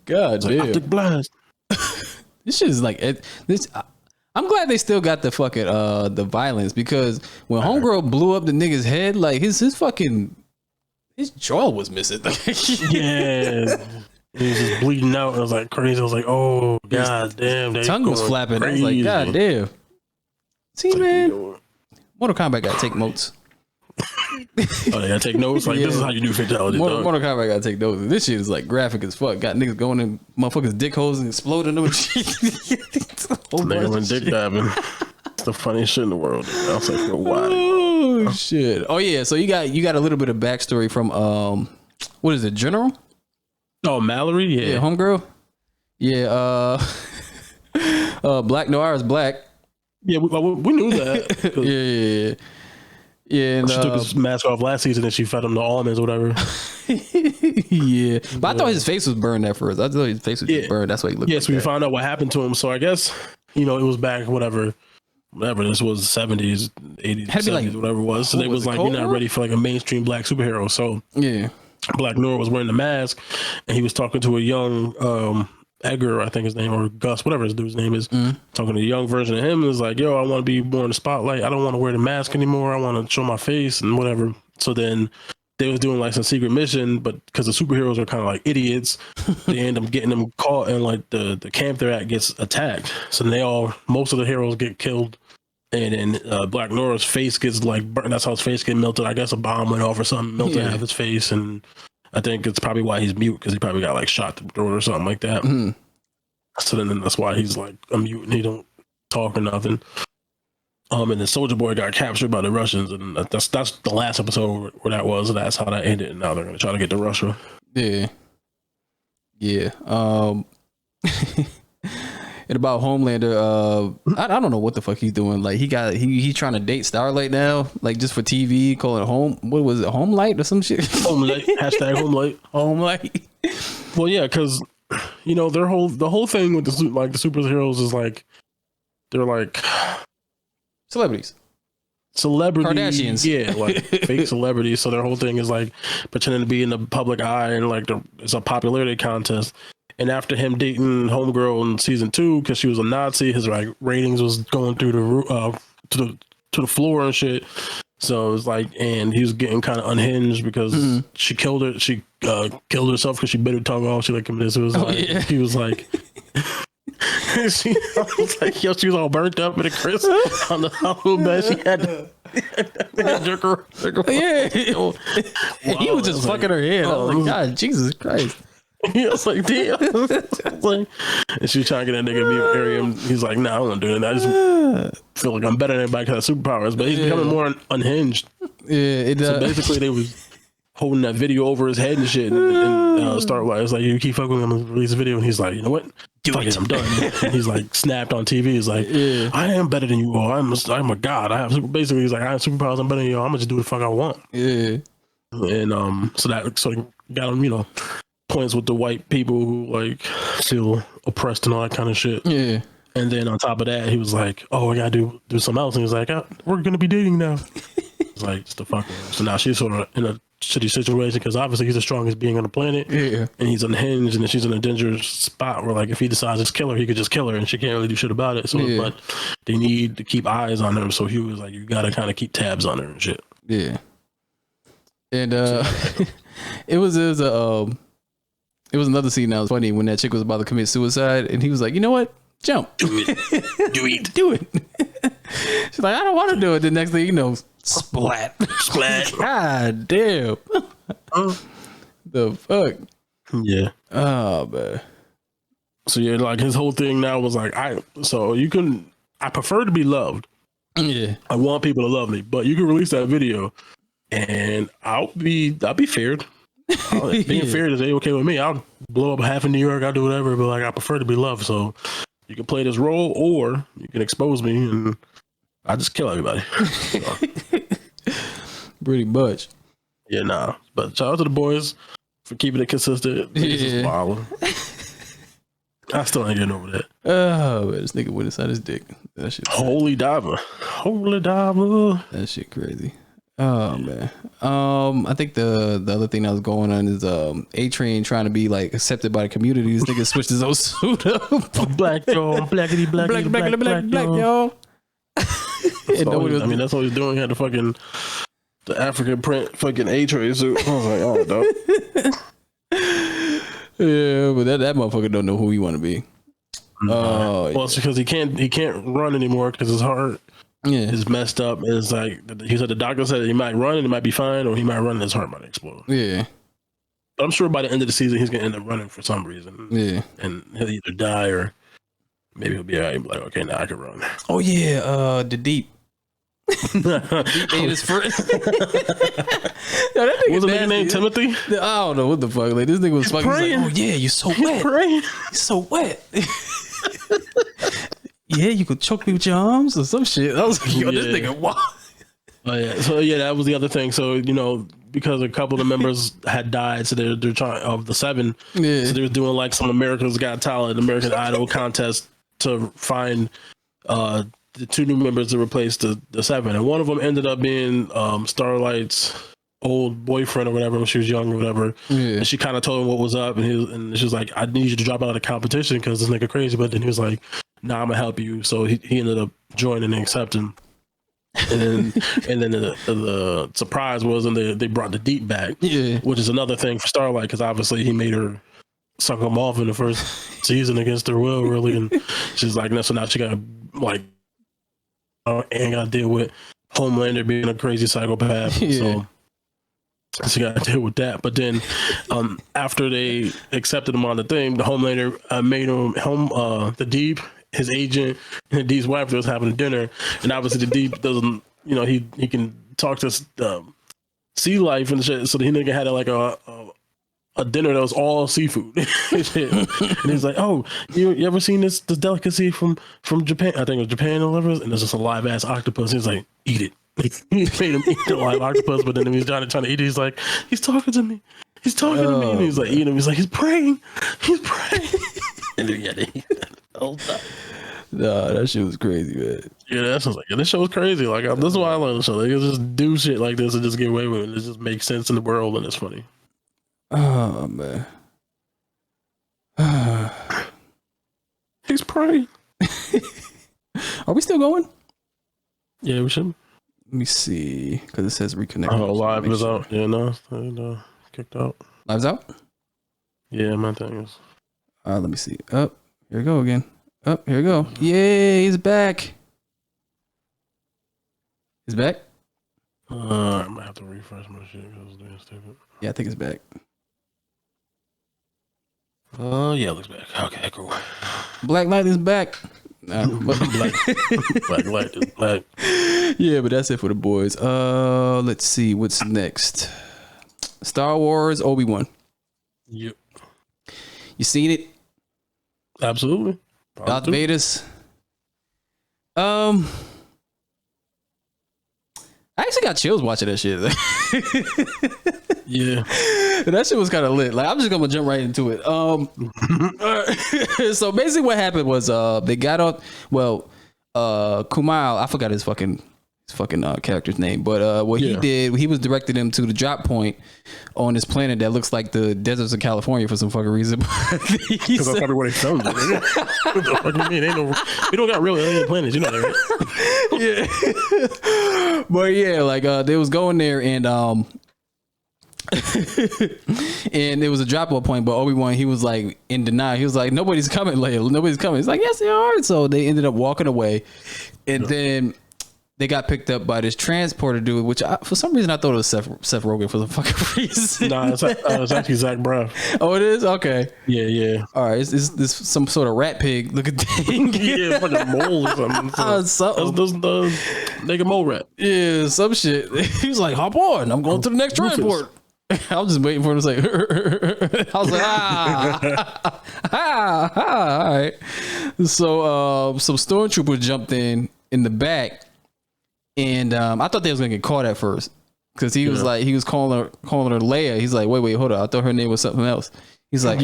God damn. Optic blast. This shit is like this. I'm glad they still got the fucking the violence, because when Homegirl blew up the nigga's head, like his jaw was missing. Yeah. He was just bleeding out. It was like crazy. I was like, oh god damn. Tongue was flapping. Crazy. I was like, god damn. See, man, Mortal Kombat gotta take notes. They gotta take notes. Like this is how you do fatality. Mortal Kombat gotta take notes. This shit is like graphic as fuck. Got niggas going in motherfuckers' dick holes and exploding them. Nigga went dick diving. It's the funniest shit in the world. I was like, why? Oh shit. Oh yeah. So you got a little bit of backstory from what is it, General? Oh, Mallory. Yeah, homegirl. Yeah. Black Noir is black. Yeah, we knew that. Yeah. Yeah, and she took his mask off last season and she fed him the almonds or whatever. Yeah, but I thought his face was burned at first. I thought his face was just burned. That's why he looked. Yeah, so we found out what happened to him. So I guess it was back whatever this was 70s, 80s, 70s, like, whatever it was. So they was like, you're not ready for like a mainstream black superhero. So yeah, Black Noir was wearing the mask and he was talking to a young Edgar, I think his name, or Gus, whatever his dude's name is, talking to a young version of him, is like, yo, I want to be more in the spotlight. I don't want to wear the mask anymore. I want to show my face and whatever. So then they was doing like some secret mission, but because the superheroes are kind of like idiots, they end up getting them caught and like the camp they're at gets attacked. So then most of the heroes get killed. And then Black Noir's face gets like burnt. That's how his face gets melted. I guess a bomb went off or something, melted out of his face. And I think it's probably why he's mute, because he probably got like shot through the throat or something like that. Mm-hmm. So then that's why he's like a mute and he don't talk or nothing. And then Soldier Boy got captured by the Russians, and that's the last episode where that was. And that's how that ended. And now they're gonna try to get to Russia. Yeah. And about Homelander, I don't know what the fuck he's doing. Like he's trying to date Starlight now, like just for TV, calling it home. What was it, Homelight or some shit? Homelight, hashtag Homelight. Homelight. Well, yeah, because the whole thing with the superheroes is like they're like celebrities. Kardashians, yeah, like fake celebrities. So their whole thing is like pretending to be in the public eye, and like it's a popularity contest. And after him dating homegirl in season 2, because she was a Nazi, his like ratings was going through the to the floor and shit. So it was like, and he was getting kind of unhinged because she killed her. She killed herself because she bit her tongue off. She like committed suicide. He was like, she was like, yo, she was all burnt up in a crisp on the hospital bed. She had to jerk her. He was just fucking her head. I was like, God, Jesus Christ. He was like, damn. And she was trying to get that nigga to marry him. He's like, nah, I don't want to do that. I just feel like I'm better than anybody because I have superpowers. But he's becoming more unhinged. Yeah, so basically they was holding that video over his head and shit. And Starlight was like, you keep fucking with him, I'm gonna release the video. And he's like, you know what? Fuck it, I'm done. And he's like, snapped on TV. He's like, I am better than you all. I'm a god. Basically, he's like, I have superpowers. I'm better than you all. I'm gonna just do the fuck I want. Yeah. And so that sort of got him, you know, points with the white people who like feel oppressed and all that kind of shit. Yeah. And then on top of that, he was like, "Oh, I gotta do something else." And he's like, "We're gonna be dating now." It's like, just the fuck. So now she's sort of in a shitty situation because obviously he's the strongest being on the planet. Yeah. And he's unhinged, and then she's in a dangerous spot where like if he decides to kill her, he could just kill her, and she can't really do shit about it. So, but they need to keep eyes on her. So he was like, "You gotta kind of keep tabs on her and shit." Yeah. And it was another scene that was funny when that chick was about to commit suicide, and he was like, "You know what? Jump. Do it. Do it." She's like, "I don't want to do it." The next thing you know, splat. God damn. The fuck. Yeah. Oh man. So yeah, like his whole thing now was like, I prefer to be loved. Yeah. I want people to love me, but you can release that video, and I'll be feared. Being feared is okay with me. I'll blow up half of New York. I'll do whatever, but like I prefer to be loved. So you can play this role, or you can expose me, and I just kill everybody. So, pretty much. Yeah, nah. But shout out to the boys for keeping it consistent. Yeah. I still ain't getting over that. Oh man, this nigga went inside his dick. That shit. Holy diver. That shit crazy. Oh man. I think the other thing that was going on is A-Train trying to be like accepted by the community. This nigga switched his own suit up. Black y'all, black y'all. That's all he's doing. He had the African print fucking A-Train suit. I was like, oh dog. Yeah, but that motherfucker don't know who he want to be. Oh, well, it's because he can't run anymore because his heart is messed up. And it's like he said, the doctor said he might run and it might be fine, or he might run and his heart might explode. Yeah, but I'm sure by the end of the season he's gonna end up running for some reason. Yeah, and he'll either die or maybe he'll be alright. Like, okay, now I can run. Oh yeah, the Deep. Deep ate his friend. Yo, that nigga was a nigga named Timothy? I don't know what the fuck. Like this nigga was fucking. He's like, oh yeah, you're so wet. You're so wet. Yeah, you could choke me with your arms or some shit. I was like, yo, this nigga, what? Oh yeah. So yeah, that was the other thing. So you know, because a couple of the members had died, so they're trying of the 7. Yeah. So they were doing like some America's Got Talent, American Idol contest to find the 2 new members to replace the 7, and one of them ended up being Starlight's old boyfriend or whatever when she was young or whatever. Yeah. And she kind of told him what was up, and she was like, "I need you to drop out of the competition because this nigga crazy." But then he was like, "Nah, I'm gonna help you." So he ended up joining and accepting. And then the surprise was, and they brought the Deep back, which is another thing for Starlight because obviously he made her suck him off in the first season against her will, really, and she's like, "No." So now she got like. And got to deal with Homelander being a crazy psychopath. So she got to deal with that. But then after they accepted him on the thing, the Homelander made him the Deep, his agent, and the Deep's wife was having dinner. And obviously the Deep doesn't, you know, he can talk to sea life and shit. So the nigga had like a dinner that was all seafood. And he's like, "Oh, you ever seen this delicacy from Japan? I think it was Japan or whatever." And there's just a live ass octopus. He's like, "Eat it." He made him eat the live octopus, but then when he's trying to eat it, he's like, "He's talking to me. He's talking to me." And he's like, eating him. He's like, "He's praying. He's praying." And then they eat that the whole time. Nah, that shit was crazy, man. Yeah, that's like, this show was crazy. Like, this is why I love the show. They can just do shit like this and just get away with it. It just makes sense in the world, and it's funny. Oh man. prey. Are we still going? Yeah, we should. Let me see, because it says reconnect. Oh, live is out. Yeah, no, kicked out. Live's out? Yeah, my thing is. Let me see. Up, here we go again. Up, here we go. Yay, he's back. He's back? I might have to refresh my shit because I was doing stupid. Yeah, I think it's back. Yeah, it looks back. Okay, cool. Black Light is back. Black Light is black. Yeah, but that's it for the boys. Let's see what's next. Star Wars Obi-Wan. Yep. You seen it? Absolutely. Darth Vader's. I actually got chills watching that shit. Yeah, that shit was kind of lit. Like, I'm just gonna jump right into it. So basically, what happened was they got on. Well, Kumail, I forgot his fucking character's name, but what he did, he was directing them to the drop point on this planet that looks like the deserts of California for some fucking reason. Because that's probably where they filmed it. What the fuck you mean? We don't got real alien planets, you know that, right? Yeah. But yeah, like they was going there and and it was a drop off point, but Obi-Wan, he was like in denial. He was like, nobody's coming, Leia. Nobody's coming. He's like, yes, they are. So they ended up walking away, and then they got picked up by this transporter dude, which for some reason I thought it was Seth Rogen for some fucking reason. Nah, it's actually Zach Braff. Oh, it is? Okay. Yeah. All right, it's this some sort of rat pig looking thing. Yeah, fucking mole or something. That's the nigga mole rat. Yeah, some shit. He was like, hop on. I'm going to the next transport. I was just waiting for him to say, I was like, all right. So some stormtroopers jumped in the back, and I thought they was gonna get caught at first because he was like, he was calling her Leia. He's like, wait, hold on, I thought her name was something else. He's like,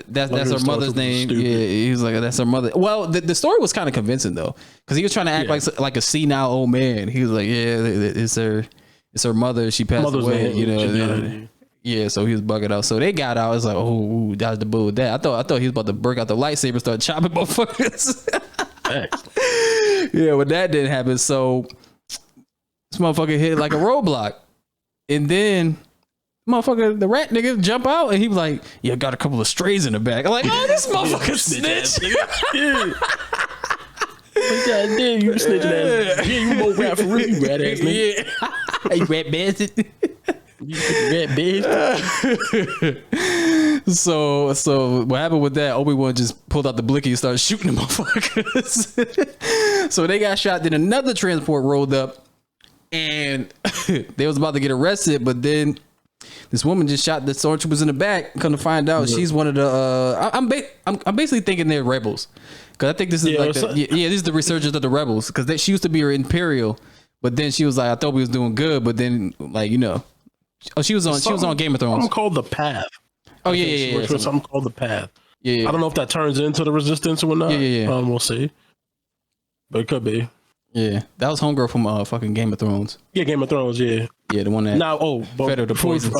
that's her mother's name. Yeah, he's like, that's her mother. Well, the story was kind of convincing though, because he was trying to act like a senile old man. He was like, yeah, it's her mother. She passed away, you know. Yeah, so he was bugging out. So they got out. It's like, oh, dodged the bull with that. I thought he was about to break out the lightsaber, start chopping motherfuckers. Yeah, but that didn't happen. So this motherfucker hit like a roadblock, and then motherfucker, the rat nigga jump out, and he was like, yeah, got a couple of strays in the back. I'm like, oh, this motherfucker snitch. God damn, you snitching ass. Yeah, you more rat for real, you rat ass nigga. Yeah. You rat bastard. You rat bitch. So what happened with that? Obi-Wan just pulled out the blicky and started shooting the motherfuckers. So they got shot. Then another transport rolled up, and they was about to get arrested. But then this woman just shot the stormtroopers in the back. Come to find out, she's one of the. I'm basically thinking they're rebels, because I think this is this is the resurgence of the rebels. Because she used to be her Imperial, but then she was like, I thought we was doing good, but then like she was on Game of Thrones. Something called the Path. Oh yeah. Something called the Path. Yeah. I don't know if that turns into the Resistance or not. Yeah. We'll see. But it could be. Yeah, that was homegirl from fucking Game of Thrones. Yeah, Game of Thrones. Yeah, the one that fed her the poison.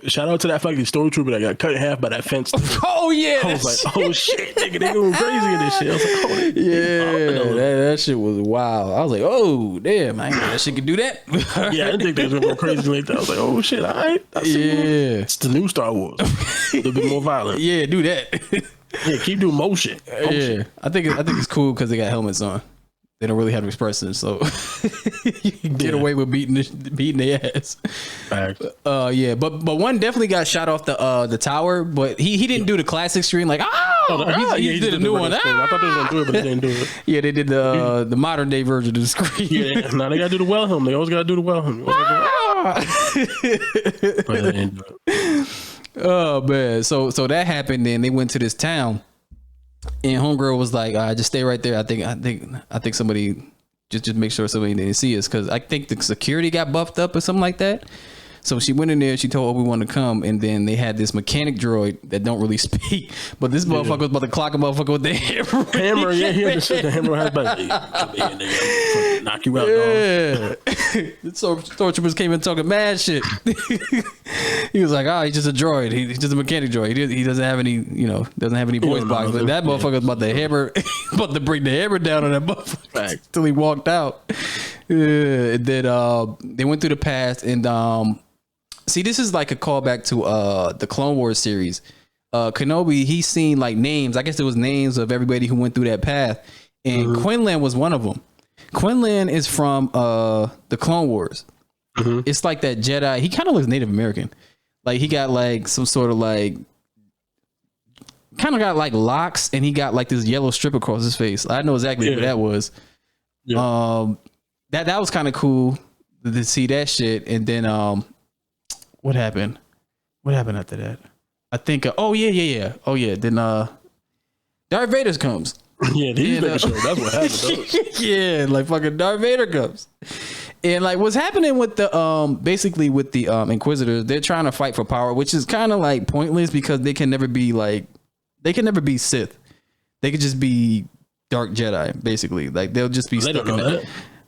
Shout out to that fucking stormtrooper that got cut in half by that fence. Oh yeah, I was like, oh shit, nigga, they going crazy in this shit. I was like, oh that shit was wild. I was like, oh damn, I ain't know that shit could do that. Yeah, I didn't think they was gonna go crazy like that. I was like, oh shit, all right. It's the new Star Wars, a little bit more violent. Yeah, do that. Yeah, keep doing more shit. I think it's cool because they got helmets on. They don't really have expression, so you can get away with beating their ass. But one definitely got shot off the tower, but he didn't do the classic screen like he did a new one. I thought they was gonna do it, but they didn't do it. Yeah, they did the modern day version of the screen. Yeah, now they gotta do the Wilhelm. They always gotta do the Wilhelm. But they didn't do it. Oh man, so that happened. Then they went to this town. And homegirl was like, just stay right there. I think somebody just make sure somebody didn't see us, because I think the security got buffed up or something like that. So she went in there. She told Obi-Wan to come, and then they had this mechanic droid that don't really speak. But this motherfucker was about to clock a motherfucker with the hammer. Hammer, yeah, he understood the hammer has back. Hey, come here, nigga. Knock you out, dog. The stormtroopers came in talking mad shit. He was like, "Oh, he's just a droid. He's just a mechanic droid. He doesn't have any, doesn't have any voice box." But that motherfucker was about to hammer, about to bring the hammer down on that motherfucker till he walked out. And then they went through the past, and see, this is like a callback to the Clone Wars series. Kenobi, he's seen like names. I guess it was names of everybody who went through that path, and Quinlan was one of them. Quinlan is from the Clone Wars. It's like that Jedi. He kind of looks Native American. Like he got like some sort of like, kind of got like locks, and he got like this yellow strip across his face. I know exactly what that was. Yeah. That was kind of cool to see that shit. And then what happened? What happened after that? I think oh yeah. Then Darth Vader comes. Yeah, that's what happened. Yeah, like fucking Darth Vader comes. And like what's happening with the basically with the Inquisitors, they're trying to fight for power, which is kind of like pointless because they can never be Sith. They could just be Dark Jedi, basically. Like they'll just be stuck in that.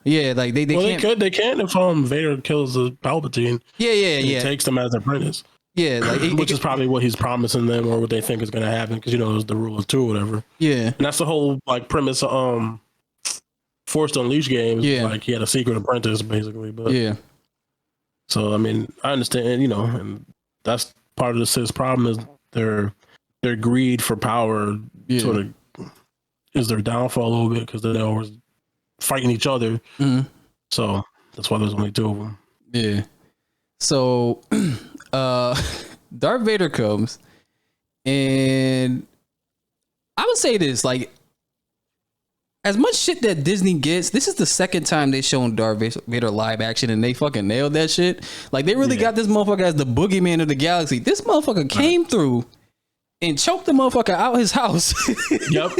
Yeah, like they can't. They can if Vader kills the Palpatine. Yeah. Takes them as an apprentice. Yeah, like which is probably what he's promising them, or what they think is going to happen, because it's the rule of two or whatever. Yeah, and that's the whole like premise of Force Unleashed games. Yeah, like he had a secret apprentice basically. But yeah, so I mean, I understand, and that's part of the Sith's problem is their greed for power sort of is their downfall a little bit, because they're always fighting each other. So that's why there's only two of them. Yeah. So Darth Vader comes, and I would say this, like, as much shit that Disney gets, this is the second time they shown Darth Vader live action, and they fucking nailed that shit. Like, they really got this motherfucker as the boogeyman of the galaxy. This motherfucker came through and choked the motherfucker out his house. Yep.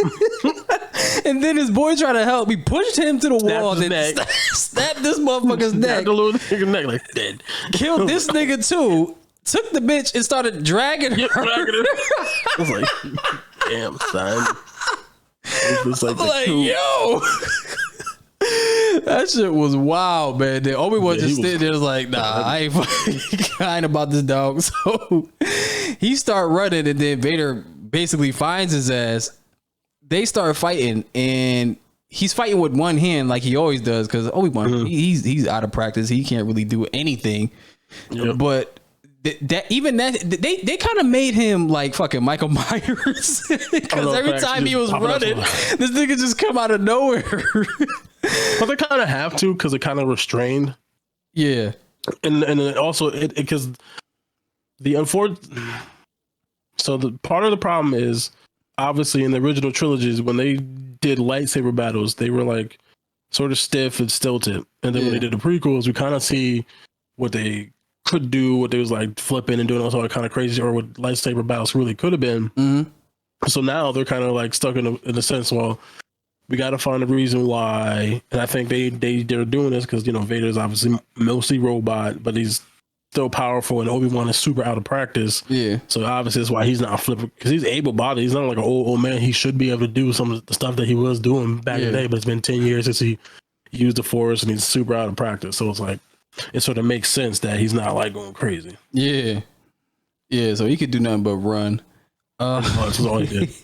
And then his boy tried to help. He pushed him to the wall and then snapped this motherfucker's neck. The little nigga neck like dead. Killed this nigga too. Took the bitch and started dragging her. I was like, damn, son. It was like yo. That shit was wild, man. Then Obi-Wan just sitting there like, nah, I ain't fucking kind about this dog. So he start running, and then Vader basically finds his ass. They start fighting, and he's fighting with one hand like he always does, because Obi-Wan, he's out of practice. He can't really do anything. Yep. But they kind of made him like fucking Michael Myers, because every time he was running, this nigga just come out of nowhere. But they kind of have to, because they're kind of restrained. Yeah, and also because the unfortunate. So the part of the problem is, obviously in the original trilogies, when they did lightsaber battles, they were like sort of stiff and stilted, and then when they did the prequels, we kind of see what they could do, what they was like flipping and doing all that kind of crazy, or what lightsaber battles really could have been. So now they're kind of like stuck in a sense. Well, we got to find a reason why, and I think they're doing this because Vader's obviously mostly robot, but he's still powerful, and Obi-Wan is super out of practice. Yeah. So obviously that's why he's not flipping, because he's able-bodied. He's not like an old man. He should be able to do some of the stuff that he was doing back in the day, but it's been 10 years since he used the Force, and he's super out of practice. So it's like, it sort of makes sense that he's not like going crazy. Yeah. Yeah, so he could do nothing but run. That's all he did.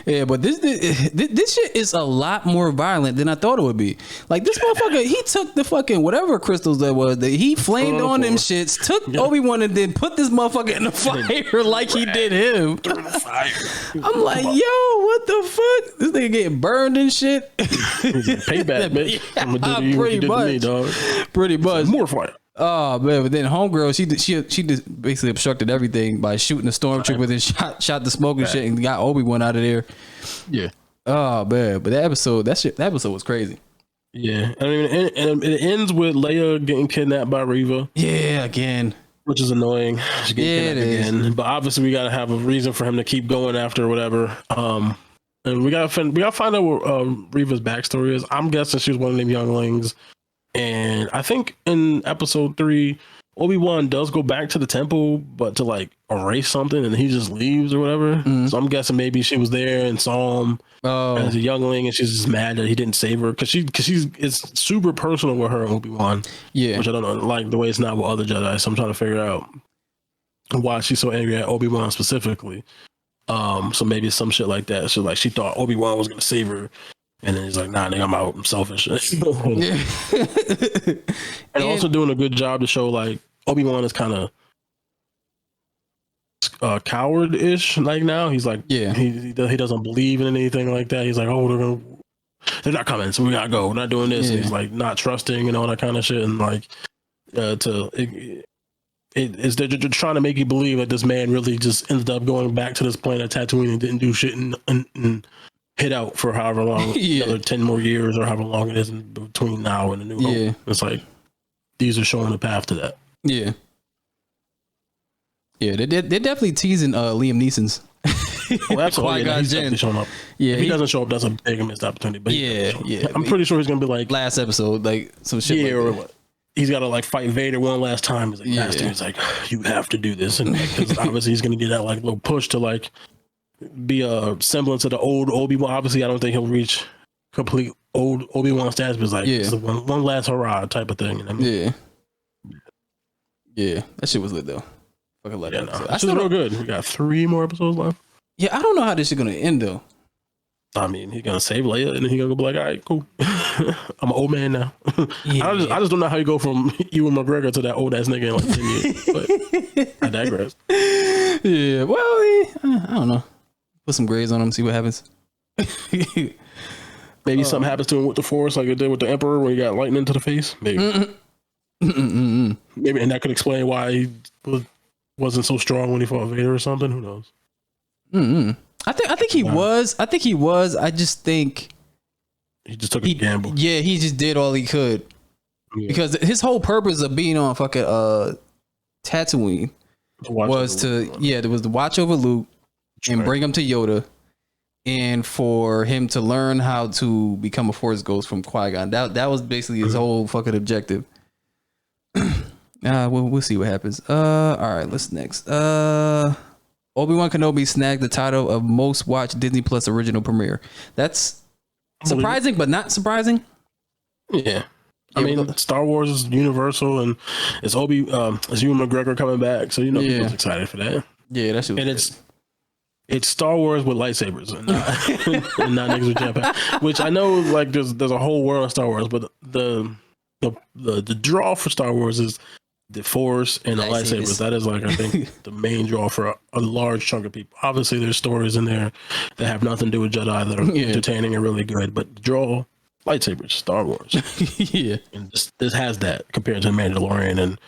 Yeah, but this shit is a lot more violent than I thought it would be. Like, this motherfucker, he took the fucking whatever crystals that was, he flamed on them shits, took Obi-Wan, and then put this motherfucker in the fire like he did him. I'm like, yo, what the fuck? This nigga getting burned and shit. Payback, bitch. I'm gonna do you pretty much. To me, dog. Pretty much. More fire. Oh man, but then homegirl, she just basically obstructed everything by shooting the stormtrooper, then shot the smoke and shit, and got Obi-Wan out of there. Yeah. Oh man, but that episode was crazy. Yeah, I mean, and it ends with Leia getting kidnapped by Reva. Yeah, again, which is annoying. She getting kidnapped again, but obviously we gotta have a reason for him to keep going after or whatever. And we gotta find out what Reva's backstory is. I'm guessing she was one of them younglings. And I think in episode 3, Obi-Wan does go back to the temple, but to like erase something, and he just leaves or whatever. Mm. So I'm guessing maybe she was there and saw him as a youngling, and she's just mad that he didn't save her because it's super personal with her and Obi-Wan. Yeah, which I don't know, like the way it's not with other Jedi. So I'm trying to figure out why she's so angry at Obi-Wan specifically. So maybe some shit like that. So like she thought Obi-Wan was gonna save her. And then he's like, nah, nigga, I'm out. I'm selfish. And also doing a good job to show like Obi-Wan is kind of coward-ish. Like now, he's like, he doesn't believe in anything like that. He's like, oh, they're not coming, so we gotta go. We're not doing this. And he's like not trusting and all that kind of shit. And like, they're trying to make you believe that this man really just ended up going back to this planet Tatooine and didn't do shit and hit out for however long, another 10 more years or however long it is in between now and the new home. It's like these are showing the path to that. Yeah, they're definitely teasing Liam Neeson's. Well, absolutely. He's definitely showing up. Yeah, if he doesn't show up, that's a big missed opportunity. But I'm pretty sure he's gonna be like last episode, like some shit. Yeah, like or he's got to like fight Vader one last time. He's like, he's like, you have to do this, and like, obviously he's gonna get that like little push to like be a semblance of the old Obi-Wan. Obviously, I don't think he'll reach complete old Obi-Wan status, but it's like it's one last hurrah type of thing. You know what I mean? Yeah, that shit was lit though. Fucking lit. That's still real good. We got 3 more episodes left. Yeah, I don't know how this shit gonna end though. I mean, he's gonna save Leia, and then he's gonna be like, "All right, cool. I'm an old man now." I just don't know how you go from Ewan McGregor to that old ass nigga in like 10 years. But I digress. Yeah, well, I don't know. Put some grades on him, see what happens. Maybe something happens to him with the Force, like it did with the Emperor, when he got lightning to the face. Maybe, maybe, and that could explain why he wasn't so strong when he fought Vader or something. Who knows? I think he was. I think he was. I just think he just took a gamble. Yeah, he just did all he could because his whole purpose of being on fucking Tatooine was to watch over Luke and bring him to Yoda, and for him to learn how to become a Force ghost from Qui-Gon. That was basically his whole fucking objective. We'll see what happens. All right, let's next. Obi-Wan Kenobi snagged the title of most watched Disney Plus original premiere. That's surprising, but not surprising. Yeah. I mean, Star Wars is universal, and it's Ewan McGregor coming back, so people's excited for that. Yeah, that shit. And it's Star Wars with lightsabers and not niggas with jetpack. Which I know, like, there's a whole world of Star Wars, but the draw for Star Wars is the Force and the lightsabers. That is, like, I think the main draw for a large chunk of people. Obviously, there's stories in there that have nothing to do with Jedi that are entertaining and really good, but the draw, lightsabers, Star Wars. And this has that compared to Mandalorian and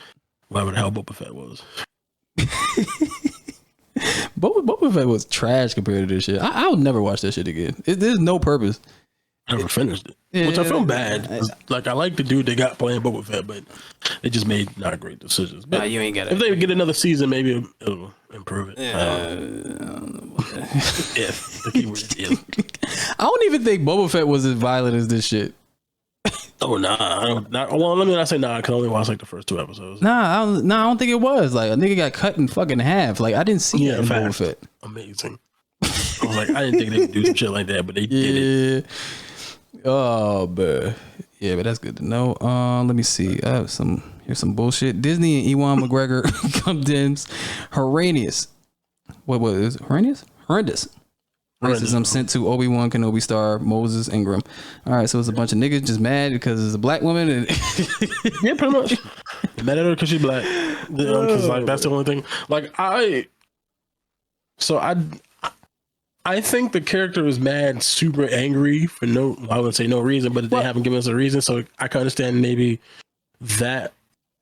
whatever the hell Boba Fett was. Boba Fett was trash compared to this shit. I would never watch that shit again. There's no purpose. I never finished it, which I feel bad. Like, I like the dude they got playing Boba Fett, but they just made not great decisions. But you ain't got it. If they get another season, maybe it'll improve it. If the keyword is if. I don't even think Boba Fett was as violent as this shit. Oh nah, well, let me not say nah, because I only watched like the first 2 episodes. Nah, I don't think it was. Like, a nigga got cut in fucking half. Like, I didn't see that in Boba Fett. Amazing. I was like, I didn't think they could do some shit like that, but they did it. Oh, but yeah, but that's good to know. Let me see. I have here's some bullshit. Disney and Ewan McGregor condemns horrendous. What was it? Horrendous racism sent to Obi-Wan Kenobi star Moses Ingram. All right, so it's a bunch of niggas just mad because it's a black woman. And yeah, pretty much. Mad at her because she's black. Because like that's the only thing. Like I think the character is mad, super angry for I wouldn't say no reason, but they haven't given us a reason. So I can understand maybe that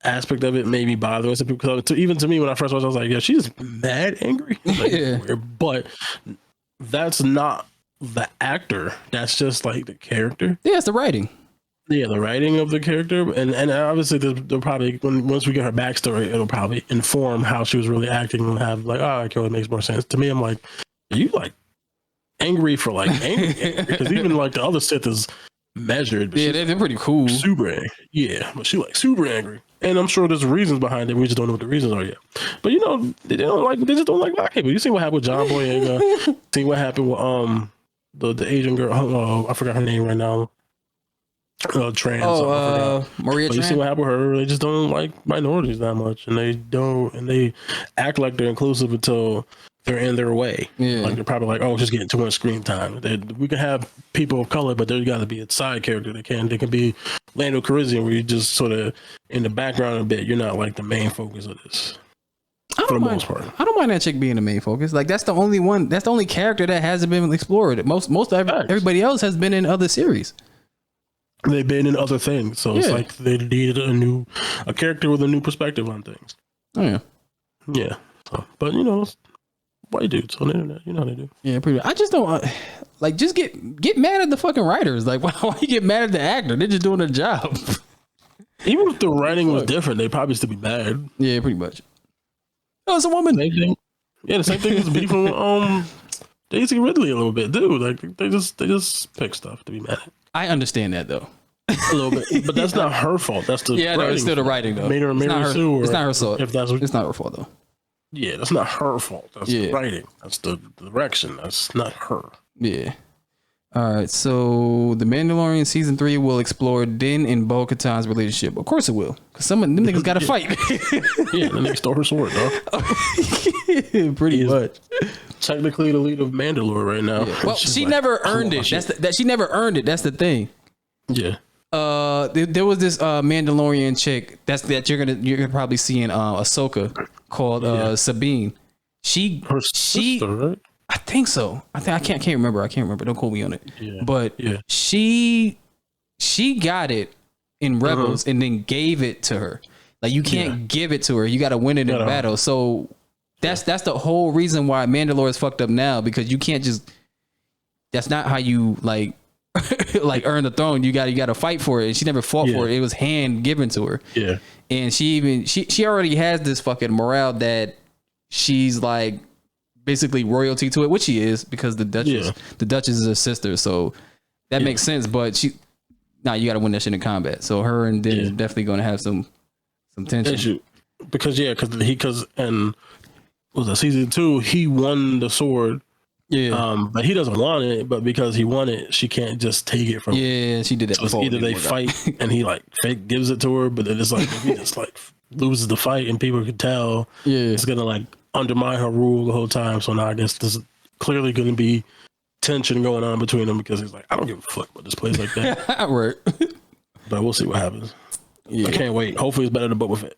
aspect of it maybe bothering some people. Because even to me, when I first watched, I was like, yeah, she's mad angry. Like, weird. But that's not the actor. That's just like the character. Yeah, it's the writing. Yeah, the writing of the character. And obviously they'll probably, once we get her backstory, it'll probably inform how she was really acting and have like, oh, okay, it makes more sense. To me, I'm like, are you like angry for like angry? Because even like the other Sith is measured. But yeah, they're pretty cool. Super angry. Yeah, but she like super angry. And I'm sure there's reasons behind it. We just don't know what the reasons are yet. But you know, they just don't like black people. You see what happened with John Boyega. See what happened with the Asian girl. I forgot her name right now. Trans. Maria. But you see what happened with her? They just don't like minorities that much, and they act like they're inclusive until they're in their way. Yeah. Like they're probably like, oh, just getting too much screen time. We can have people of color, but there's got to be a side character. They can be Lando Calrissian, where you just sort of in the background a bit. You're not like the main focus of this. For the most part, I don't mind that chick being the main focus. Like that's the only one. That's the only character that hasn't been explored. Most everybody else has been in other series. They've been in other things, so it's like they needed a character with a new perspective on things. Oh yeah, yeah. So, but you know, white dudes on the internet, you know how they do. Yeah, pretty. I just don't like just get mad at the fucking writers. Like, why you get mad at the actor? They're just doing their job. Even if the writing was different, they'd probably still be mad. Yeah, pretty much. Oh, it's a woman. Same thing. Yeah, the same thing was beefing with Daisy Ridley a little bit, dude. Like they just pick stuff to be mad at. I understand that though. A little bit, but that's not her fault. That's the no, it's still the writing though. It's not her fault. It's not her fault though. Yeah, that's not her fault. That's the writing. That's the direction. That's not her. Yeah. All right. So the Mandalorian season 3 will explore Din and Bo-Katan's relationship. Of course it will, because some of them niggas got to fight. Yeah, the nigga stole her sword, dog. Pretty much. Technically, the lead of Mandalore right now. Yeah. Well, she never earned it. She never earned it. That's the thing. Yeah. There was this Mandalorian chick that you're gonna probably see in Ahsoka called Sabine. Her sister, right? I think so. I can't remember. Don't quote me on it. Yeah. But she got it in Rebels and then gave it to her. Like you can't give it to her. You got to win it in battle. So that's the whole reason why Mandalore is fucked up now, because you can't just. That's not how you like earn the throne. You got to fight for it. And she never fought for it. It was hand given to her. Yeah. And she already has this fucking morale that she's like basically royalty to it, which she is, because the Duchess is her sister. So that makes sense. But you got to win that shit in combat. So her and Din is definitely going to have some tension. Because and was that season 2? He won the sword. Yeah. But he doesn't want it, but because he won it, she can't just take it from him. Yeah, she did that. So it's either they fight and he like fake gives it to her, but then it's like if he just like loses the fight and people can tell, it's gonna like undermine her rule the whole time. So now I guess there's clearly gonna be tension going on between them, because he's like, I don't give a fuck about this place like that. Right. But we'll see what happens. Yeah. I can't wait. Hopefully it's better than Boba Fett.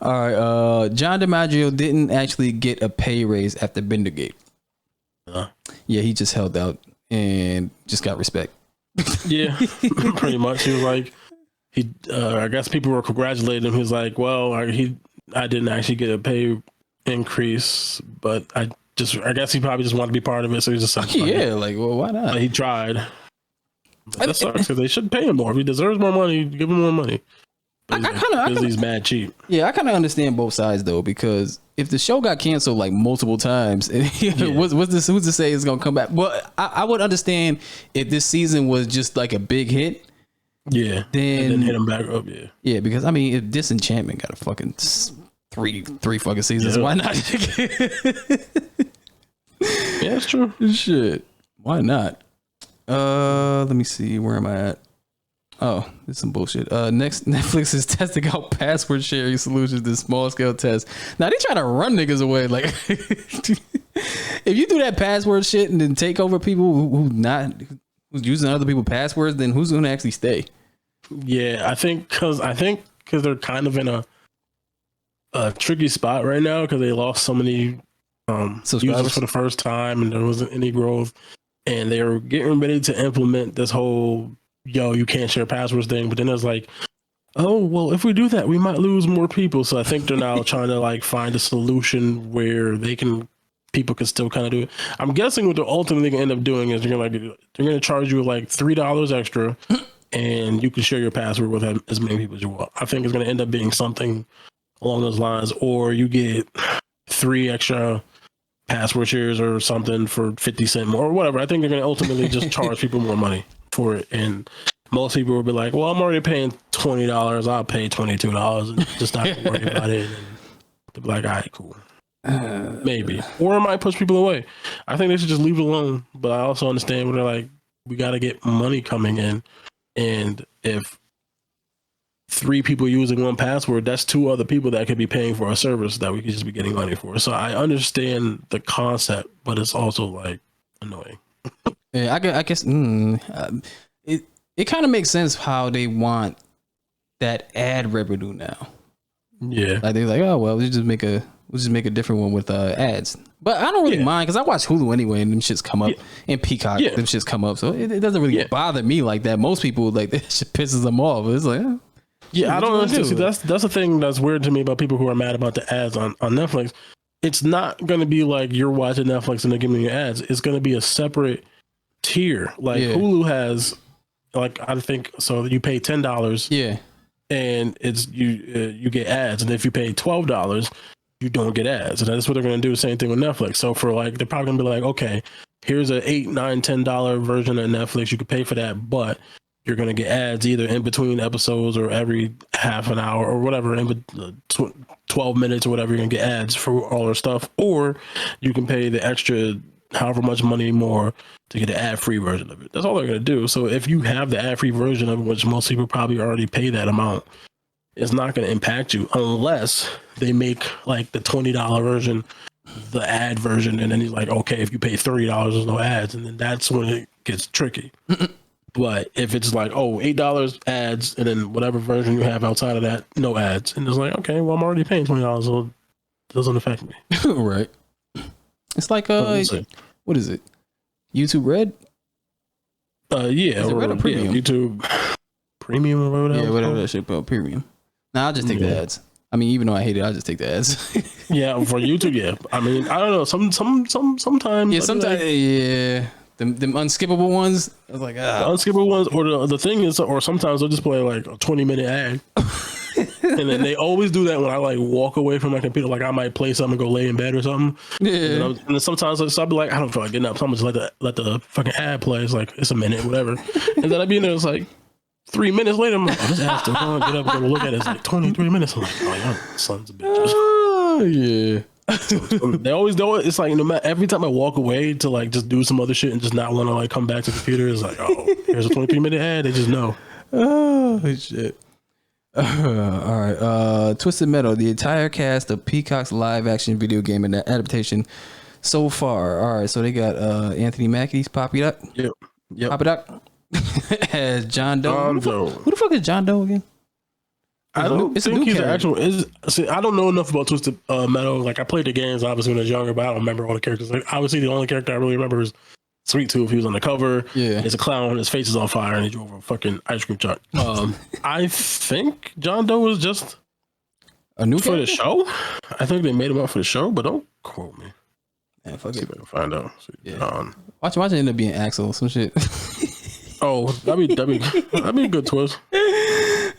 All right. John Dimaggio didn't actually get a pay raise after Bendergate. Yeah, he just held out and just got respect. Yeah, pretty much. He was like, I guess people were congratulating him. He was like, well, I didn't actually get a pay increase, but I guess he probably just wanted to be part of it. So he's just like, like, well, why not? But he tried. But that sucks, because they should pay him more. If he deserves more money, give him more money. Because he's mad cheap. Yeah, I kind of understand both sides though, because if the show got canceled like multiple times, who's to say it's gonna come back? Well, I would understand if this season was just like a big hit. Yeah, then hit him back up. Yeah, because I mean, if Disenchantment got a fucking three fucking seasons, why not? Yeah, that's true. Shit, why not? Let me see, where am I at? Oh, this is some bullshit. Next, Netflix is testing out password sharing solutions in small scale tests. Now they try to run niggas away. Like, if you do that password shit and then take over people who's using other people's passwords, then who's going to actually stay? Yeah, I think because they're kind of in a tricky spot right now, because they lost so many users for the first time and there wasn't any growth, and they were getting ready to implement this whole you can't share passwords thing, but then it's like, oh well, if we do that we might lose more people. So I think they're now trying to like find a solution where people can still kind of do it. I'm guessing what they're ultimately gonna end up doing is they're gonna charge you like $3 extra and you can share your password with as many people as you want. I think it's gonna end up being something along those lines, or you get 3 extra password shares or something for 50 cents more or whatever. I think they're gonna ultimately just charge people more money. for it, and most people will be like, "Well, I'm already paying $20. I'll pay $22 and just not worry about it." And they'll be like, "All right, cool." Maybe, or it might push people away. I think they should just leave it alone. But I also understand when they're like, we got to get money coming in, and if 3 people using one password, that's 2 other people that could be paying for a service that we could just be getting money for. So I understand the concept, but it's also like annoying. Yeah, I guess it kind of makes sense how they want that ad revenue now. Yeah, like they're like, oh well, we'll just make a different one with ads. But I don't really mind because I watch Hulu anyway, and them shits come up, and Peacock, them shits come up, so it doesn't really bother me like that. Most people like that shit pisses them off. It's like, I don't understand. See, that's the thing that's weird to me about people who are mad about the ads on Netflix. It's not going to be like you're watching Netflix and they're giving you ads. It's going to be a separate tier. Like Hulu has, like I think so. You pay $10, and it's you get ads, and if you pay $12, you don't get ads. And that's what they're going to do. Same thing with Netflix. So for like, they're probably going to be like, okay, here's a $8, $9, $10 version of Netflix. You can pay for that, but you're going to get ads either in between episodes or every half an hour or whatever, in 12 minutes or whatever. You're going to get ads for all their stuff, or you can pay the extra however much money more to get the ad-free version of it. That's all they're going to do. So if you have the ad-free version of it, which most people probably already pay that amount, it's not going to impact you unless they make like the $20 version the ad version, and then he's like, okay, if you pay $30, there's no ads, and then that's when it gets tricky. But if it's like, oh, $8 ads, and then whatever version you have outside of that, no ads, and it's like, okay, well, I'm already paying $20, so it doesn't affect me. Right. It's like what is it? YouTube Red? Yeah, or Red or Premium? YouTube Premium or whatever. Yeah, whatever that shit called, Premium. Nah, I'll just take the ads. I mean, even though I hate it, I'll just take the ads. Yeah, for YouTube, yeah. I mean, I don't know. Sometimes. Yeah, sometimes. Yeah. Them unskippable ones. I was like, the unskippable ones, or the thing is, or sometimes they'll just play like a 20-minute ad. And then they always do that when I like walk away from my computer. Like I might play something and go lay in bed or something. Yeah. And then sometimes I'll be like, I don't feel like getting up. So I'm just let the fucking ad play. It's like, it's a minute, whatever. And then I'd be in there, it's like 3 minutes later, I'm like, oh, this ad's still going. Get up and go look at it. It's like 23 minutes. I'm like, oh, y'all sons of bitches. Oh, yeah. So they always do it. It's like no matter, every time I walk away to like just do some other shit and just not want to like come back to the computer, it's like, oh, here's a 23-minute ad. They just know. Oh shit. All right. Twisted Metal, the entire cast of Peacock's live action video game and adaptation so far. All right, so they got Anthony Mackie's Poppy Duck. Yep. Poppy Duck as John Doe. Who the fuck is John Doe again? I don't think he's the actual. I don't know enough about Twisted Metal. Like I played the games obviously when I was younger, but I don't remember all the characters. Like obviously the only character I really remember is Sweet Tooth. He was on the cover. Yeah, he's a clown. His face is on fire, and he drove a fucking ice cream truck. I think John Doe was just a new for the show. I think they made him up for the show, but don't quote me. Yeah, fuck it. If I can find out. Yeah. Watch it end up being Axel some shit. Oh, that'd be a good twist.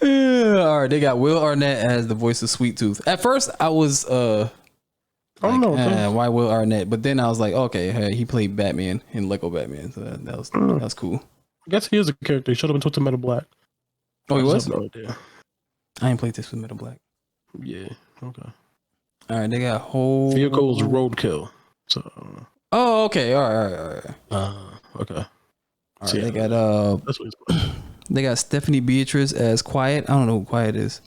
All right, they got Will Arnett as the voice of Sweet Tooth. At first, I was I don't know why Will Arnett, but then I was like, okay, he played Batman in Lego Batman, so that was cool. I guess he is a character. He showed up in Twisted Metal Black. Oh, he was? No idea. I ain't played this with Metal Black. Yeah. Okay. All right, they got whole vehicles roadkill. So. Oh, okay. All right. Okay. All right, they got that's what he's they got Stephanie Beatrice as Quiet. I don't know who Quiet is.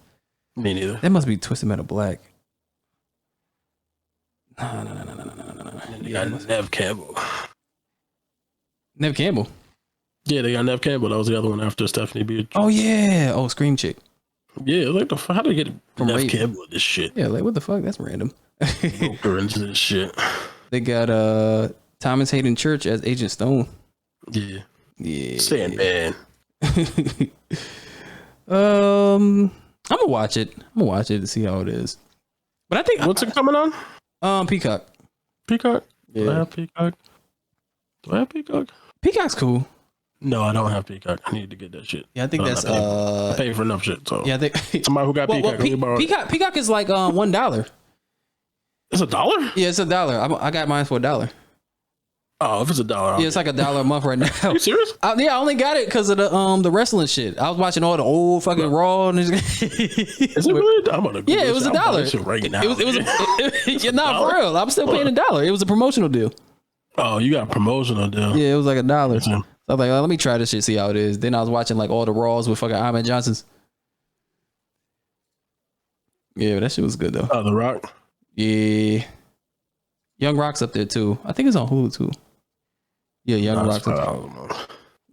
Me neither. That must be Twisted Metal Black. No. They got Nev Campbell. Nev Campbell. Yeah, they got Nev Campbell. That was the other one after Stephanie Beatrice. Oh yeah. Oh, Scream Chick. Yeah, like how do they get from Nev Campbell with this shit? Yeah, like what the fuck? That's random. Broker into this shit. They got Thomas Hayden Church as Agent Stone. Yeah. Yeah. Sandman. I'm gonna watch it. To see how it is. But I think what's it coming on? Peacock. Peacock? Yeah. Do I have Peacock? Peacock's cool. No, I don't have Peacock. I need to get that shit. Yeah, I think that's I pay for enough shit. So yeah, I think somebody who got Peacock. Peacock is like $1. It's $1? Yeah, it's $1. I got mine for $1. Oh, if it's $1, yeah, it's like $1 a month right now. Are you serious? Yeah, I only got it because of the wrestling shit. I was watching all the old fucking Raw. And Is it really? I'm gonna yeah, it was $1 right now. You're not for real. I'm still paying $1. It was a promotional deal. Oh, you got a promotional deal? Yeah, it was like $1. So I was like, let me try this shit, see how it is. Then I was watching like all the Raws with fucking Ahmed Johnson's. Yeah, that shit was good though. Oh, The Rock. Yeah, Young Rock's up there too. I think it's on Hulu too. Yeah, Young Rock's up there. I don't know.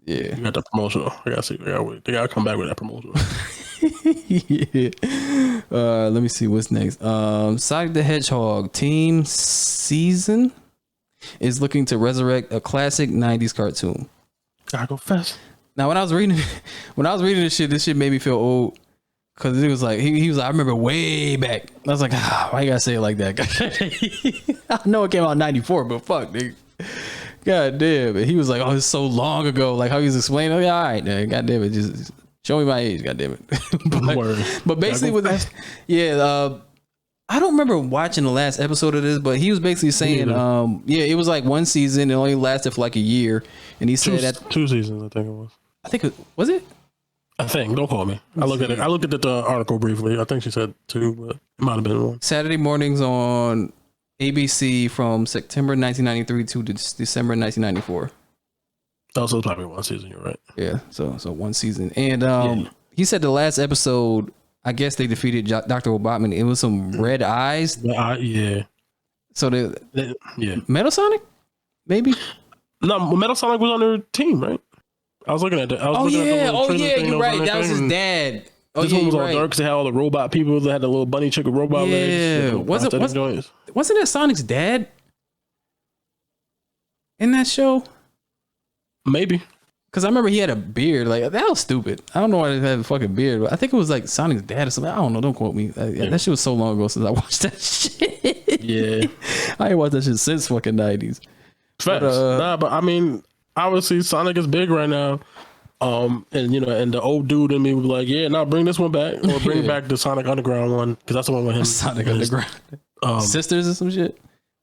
Yeah, you got the promotional. I gotta see. They gotta come back with that promotional. yeah. Let me see what's next. Sonic the Hedgehog team season is looking to resurrect a classic '90s cartoon. Gotta go fast. Now, when I was reading this shit made me feel old. Cause it was like he was like, I remember way back. I was like, why you gotta say it like that? I know it came out in '94, but fuck, nigga. God damn it. He was like, oh, it's so long ago. Like how he was explaining. Oh, yeah, all right, man. God damn it. Just show me my age. God damn it. but basically with that, yeah. I don't remember watching the last episode of this, but he was basically saying, yeah, it was like one season. It only lasted for like a year, and he said that 2 seasons. I think it was. I think it was it. I think. Don't call me. I looked at the article briefly. I think she said 2, but it might have been 1. Saturday mornings on ABC from September 1993 to December 1994. Oh, so it's probably 1 season. You're right. Yeah, so 1 season, and he said the last episode, I guess they defeated Dr. Robotnik. It was some red eyes. Yeah. So yeah, Metal Sonic, maybe. No, Metal Sonic was on their team, right? I was looking at that. You're right. That was his dad. This one was all dark because they had all the robot people that had the little bunny chick with robot legs. Wasn't that Sonic's dad in that show? Maybe. Because I remember he had a beard. Like, that was stupid. I don't know why he had a fucking beard, but I think it was like Sonic's dad or something. I don't know. Don't quote me. That shit was so long ago since I watched that shit. Yeah. I ain't watched that shit since fucking 90s. But I mean, obviously Sonic is big right now. And the old dude in me would be like, yeah, now bring this one back, or bring back the Sonic Underground one, because that's the one with him. Sonic Underground. Sisters or some shit.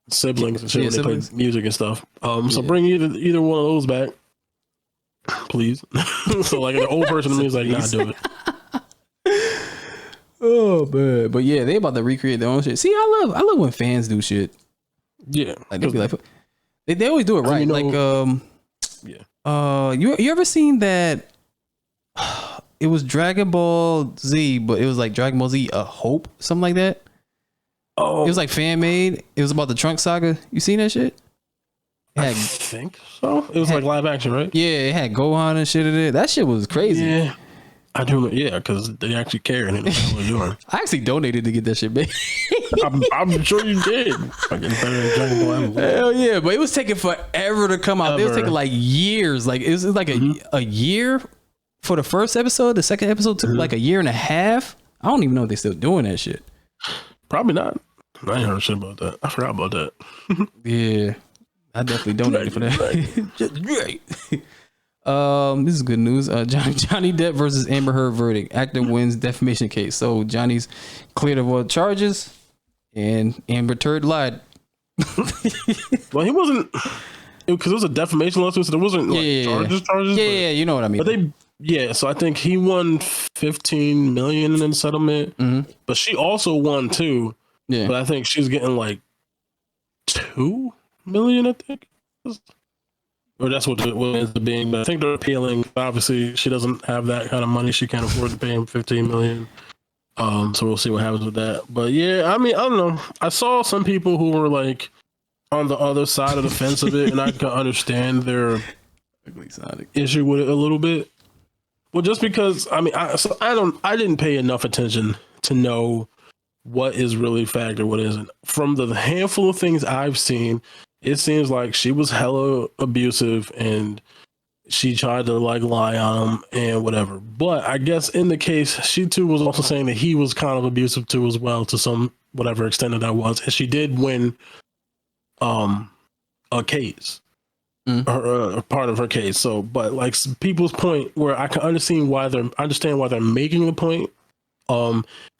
Siblings and shit when they play music and stuff. So bring either one of those back, please. So like an old person to me is like, nah, do it. Oh man, but yeah, they about to recreate their own shit. See, I love when fans do shit. Yeah, like they be like, they always do it right. You ever seen that? It was Dragon Ball Z, but it was like Dragon Ball Z: A Hope, something like that. Oh, it was like fan made. It was about the Trunk Saga. You seen that shit? I think so. It was like live action, right? Yeah, it had Gohan and shit in it. That shit was crazy. Yeah, I do. Yeah, because they actually care and they know what they're doing. I actually donated to get that shit made. I'm sure you did. Fucking better than Dragon Ball ever. Hell yeah, but it was taking forever to come out. It was taking like years. Like it was like a year for the first episode. The second episode took like a year and a half. I don't even know if they're still doing that shit. Probably not. I ain't heard shit about that. I forgot about that. Yeah, I definitely donated for that. Just great. This is good news. Johnny Depp versus Amber Heard verdict. Actor wins defamation case. So Johnny's cleared of all charges, and Amber Heard lied. Well, he wasn't, because it was a defamation lawsuit, so there wasn't charges. Yeah, you know what I mean. But so I think he won $15 million in settlement, but she also won too. Yeah, but I think she's getting like $2 million. I think. Or that's what it ends up being. But I think they're appealing. Obviously, she doesn't have that kind of money. She can't afford to pay him $15 million. So we'll see what happens with that. But yeah, I mean, I don't know. I saw some people who were like on the other side of the fence of it, and I can understand their issue with it a little bit. Well, just because I mean, I didn't pay enough attention to know what is really fact or what isn't. From the handful of things I've seen, it seems like she was hella abusive and she tried to like lie on him and whatever. But I guess in the case, she too was also saying that he was kind of abusive too as well, to some whatever extent that was. And she did win a case, or a part of her case. So, but like people's point, where I can understand why they're making the point,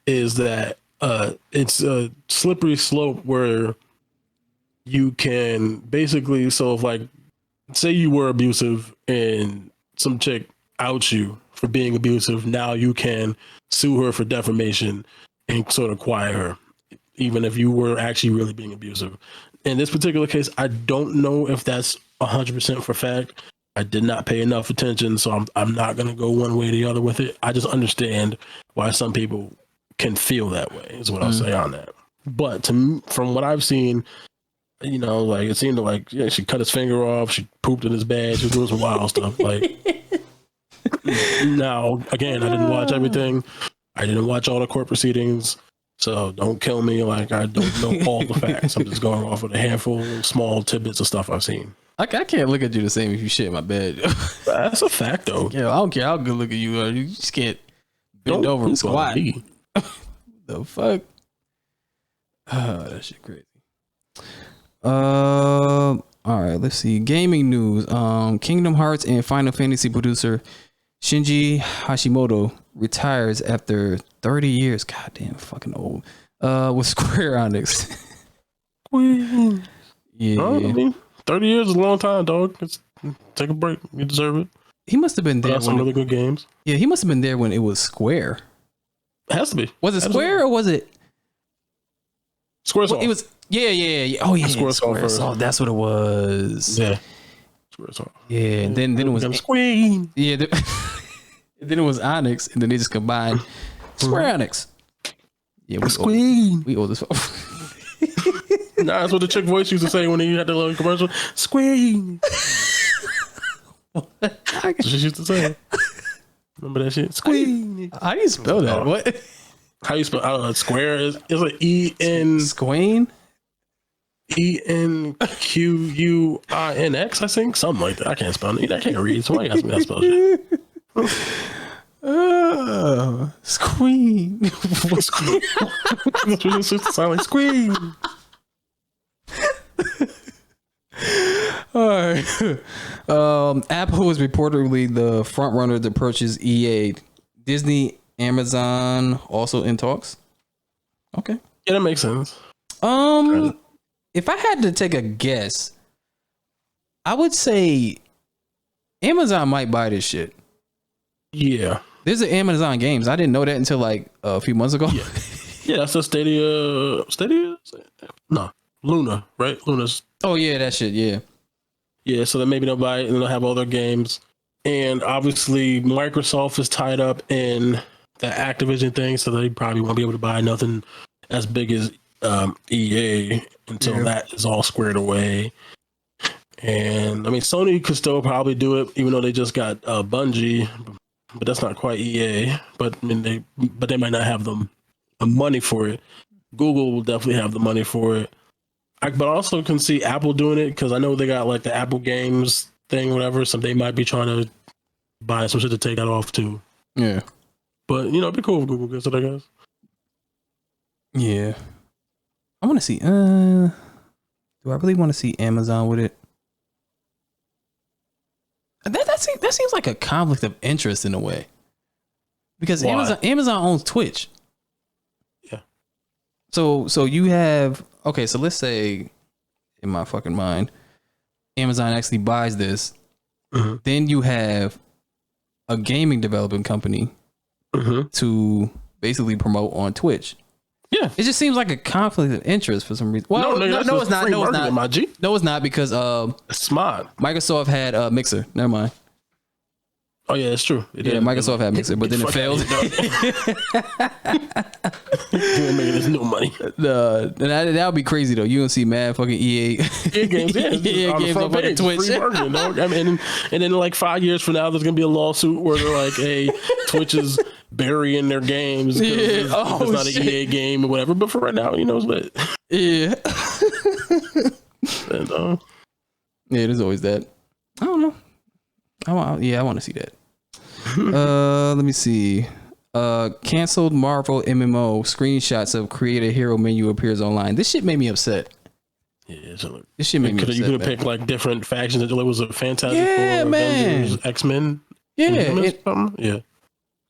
is that it's a slippery slope where you can basically, so if like, say you were abusive and some chick outs you for being abusive, now you can sue her for defamation and sort of quiet her, even if you were actually really being abusive. In this particular case, I don't know if that's 100% for fact. I did not pay enough attention, so I'm not going to go one way or the other with it. I just understand why some people can feel that way, is what I'll say on that. But to me, from what I've seen, you know, like it seemed like she cut his finger off, she pooped in his bed, she was doing some wild stuff. Like, now, again, I didn't watch everything. I didn't watch all the court proceedings. So don't kill me like I don't know all the facts. I'm just going off with a handful of small tidbits of stuff I've seen. I can't look at you the same if you shit in my bed. That's a fact, though. Yeah, I don't care how good looking you are. You just can't bend over and squat. The fuck? Oh, that shit crazy. All right, let's see. Gaming news. Kingdom Hearts and Final Fantasy producer Shinji Hashimoto retires after 30 years. Goddamn, fucking old. With Square Enix. Yeah. Well, I mean, 30 years is a long time, dog. Take a break. You deserve it. He must have been there. Some really good games. Yeah, he must have been there when it was Square. It has to be. Was it Square or was it Squaresoft? It was. Yeah. Oh yeah, Squaresoft. That's what it was. Yeah. Squaresoft. Yeah, and then it was Square. Yeah. Then it was Onyx, and then they just combined Square Enix. Yeah, we old as fuck. Nah, that's what the chick voice used to say when he had the little commercial. Square. That's what she used to say. Remember that shit? Square. How do you spell that? What? How you spell? I don't know. Square is like E-N. Squain? ENQUINX, I think. Something like that. I can't spell it. I can't read. Somebody asked me how to spell shit. Squeen. That's what it used to sound like. Squeen. All right. Apple is reportedly the front runner to purchase EA. Disney, Amazon also in talks. Okay. Yeah, that makes sense. If I had to take a guess, I would say Amazon might buy this shit. Yeah. There's an Amazon Games. I didn't know that until like a few months ago. Yeah, that's a Stadia. No, Luna, right? Luna's. Oh yeah, that shit. Yeah. Yeah, so then maybe they'll buy it and they'll have all their games. And obviously, Microsoft is tied up in the Activision thing, so they probably won't be able to buy nothing as big as EA until that is all squared away. And I mean, Sony could still probably do it, even though they just got Bungie, but that's not quite EA. But I mean, they might not have the money for it. Google will definitely have the money for it. But I also can see Apple doing it because I know they got like the Apple Games thing, whatever. So they might be trying to buy some shit to take that off too. Yeah. But you know, it'd be cool if Google gets it, I guess. Yeah. I want to see. Do I really want to see Amazon with it? That seems like a conflict of interest in a way, because Amazon owns Twitch. Yeah. So you have, okay, so let's say in my fucking mind, Amazon actually buys this. Mm-hmm. Then you have a gaming development company to basically promote on Twitch. Yeah. It just seems like a conflict of interest for some reason. Well, no, it's not. No, it's not. No, it's not because it's smart. Microsoft had Mixer. Never mind. Oh yeah, it's true. Microsoft had Mixer, but then it failed. There's no money. That would be crazy though. You don't see mad fucking EA games, EA games on fucking Twitch. Marketing, I mean, and then like 5 years from now, there's gonna be a lawsuit where they're like, "Hey, Twitch is burying their games because it's not an EA game or whatever." But for right now, you know, it's lit. Yeah. And, yeah, there's always that. I don't know. I want to see that. Let me see. Canceled Marvel MMO screenshots of create a hero menu appears online. This shit made me upset. Yeah, so this shit made me upset. You could have picked like different factions. It was a Fantastic Four, man. Avengers, X-Men. Yeah, yeah.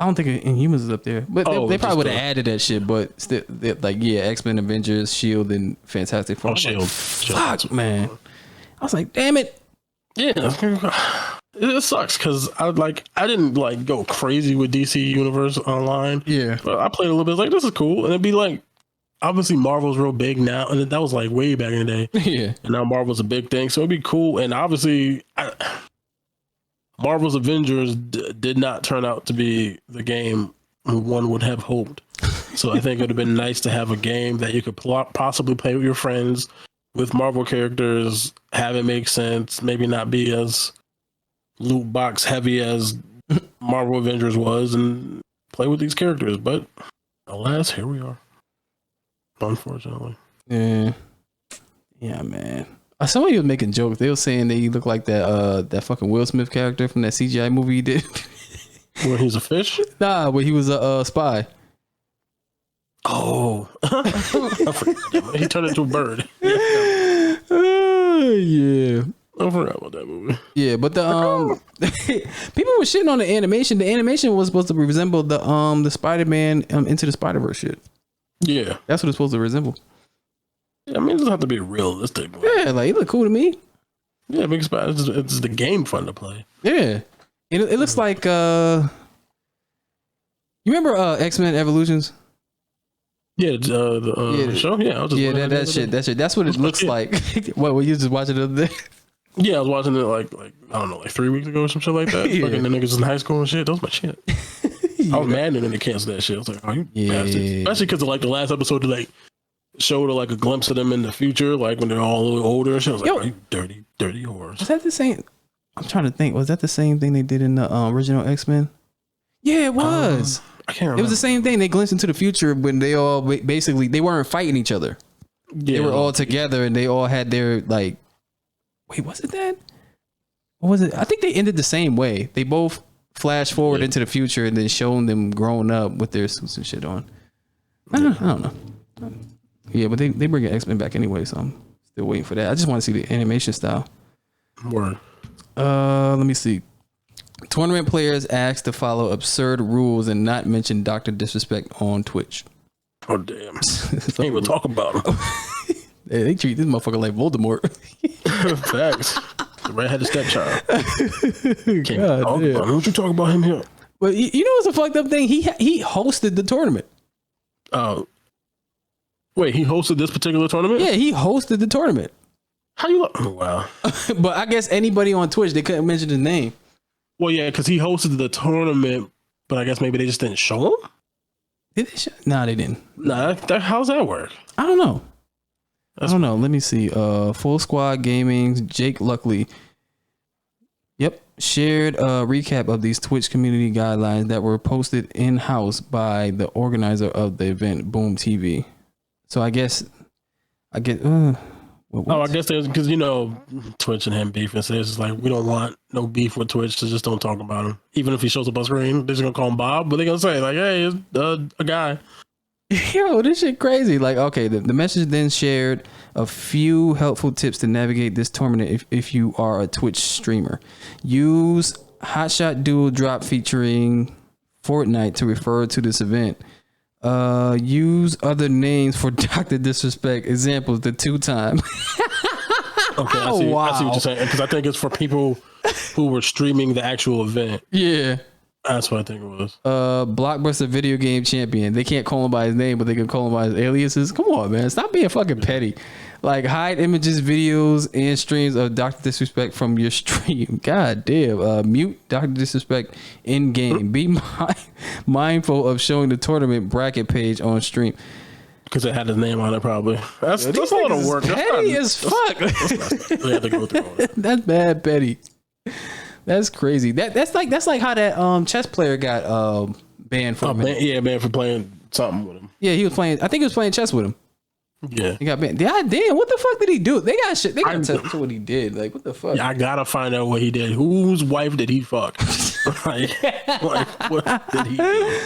I don't think Inhumans is up there, but they probably would have added that shit. But still, like, yeah, X-Men, Avengers, Shield, and Fantastic Four. Shield. Fuck, man. I was like, damn it. Yeah, it sucks because I didn't like go crazy with DC Universe Online. Yeah, but I played a little bit. Like, this is cool, and it'd be like, obviously Marvel's real big now, and that was like way back in the day. Yeah, and now Marvel's a big thing, so it'd be cool. And obviously, Marvel's Avengers did not turn out to be the game one would have hoped. So I think it would have been nice to have a game that you could possibly play with your friends with Marvel characters, have it make sense, maybe not be as loot box heavy as Marvel Avengers was, and play with these characters. But alas, here we are. Unfortunately. Yeah, man. Somebody was making jokes. They were saying that he looked like that fucking Will Smith character from that CGI movie he did. Where he's a fish? Nah, where he was a spy. Oh, he turned into a bird. Yeah. I forgot about that movie. Yeah, but the people were shitting on the animation. The animation was supposed to resemble the Spider-Man Into the Spider-Verse shit. Yeah, that's what it's supposed to resemble. Yeah, I mean, it doesn't have to be realistic. Yeah, like it looked cool to me. Yeah, because it's the game fun to play. Yeah, it looks like you remember X-Men Evolutions? Yeah, the show. Yeah, I was just that shit. That's what it looks like. What were you just watching the other day? Yeah, I was watching it like I don't know, like 3 weeks ago or some shit like that. Yeah. Fucking the niggas in high school and shit. That was my shit. I was mad and then they canceled that shit. I was like, oh, you bastards. Especially because of like the last episode, like showed like a glimpse of them in the future, like when they're all a little older and shit. I was like, oh, you dirty whores. Was that the same? I'm trying to think. Was that the same thing they did in the original X-Men? Yeah, it was. I can't remember. It was the same thing. They glimpsed into the future when they all basically they weren't fighting each other. Yeah, they were all together and they all had their like. Wait, was it that? What was it? I think they ended the same way. They both flash forward into the future and then showing them growing up with their suits and shit on. I don't know. Yeah, but they bring X-Men back anyway, so I'm still waiting for that. I just want to see the animation style. Word. Let me see. Tournament players asked to follow absurd rules and not mention Dr. Disrespect on Twitch. Oh damn! Ain't even talk about him. They treat this motherfucker like Voldemort. Facts. The red-headed stepchild. God, don't you talk about him here? Well, you know what's a fucked up thing? He hosted the tournament. Wait, he hosted this particular tournament? Yeah, he hosted the tournament. How you? Oh, wow. But I guess anybody on Twitch, they couldn't mention his name. Well, yeah, because he hosted the tournament, but I guess maybe they just didn't show him. Did they show? Nah, they didn't. Nah, how's that work? I don't know. Let me see. Full Squad Gaming, Jake Luckley. Yep. Shared a recap of these Twitch community guidelines that were posted in-house by the organizer of the event, Boom TV. So I guess I guess there's because Twitch and him beefing. So it's just like we don't want no beef with Twitch, so just don't talk about him. Even if he shows up on screen, they're just gonna call him Bob, but they're gonna say like, "Hey, it's a guy." Yo, this shit crazy. Like, okay, the message then shared a few helpful tips to navigate this tournament if you are a Twitch streamer. Use Hotshot Duel Drop featuring Fortnite to refer to this event. Use other names for Dr. Disrespect. Examples, the 2-time. Okay, I see what you're saying. Because I think it's for people who were streaming the actual event. Yeah. That's what I think it was. Blockbuster video game champion. They can't call him by his name, but they can call him by his aliases. Come on, man. Stop being fucking petty. Like, hide images, videos, and streams of Dr. Disrespect from your stream. God damn. Mute Dr. Disrespect in game. Be mindful of showing the tournament bracket page on stream. Because it had his name on it, probably. That's a lot of work. Petty as fuck. That's bad petty. That's crazy. That's like how that chess player got banned for banned for playing something with him. Yeah, he was playing. I think he was playing chess with him. Yeah, he got banned. God damn, what the fuck did he do? They got shit. They got to tell what he did. Like, what the fuck? Yeah, I gotta find out what he did. Whose wife did he fuck? like, what did he do?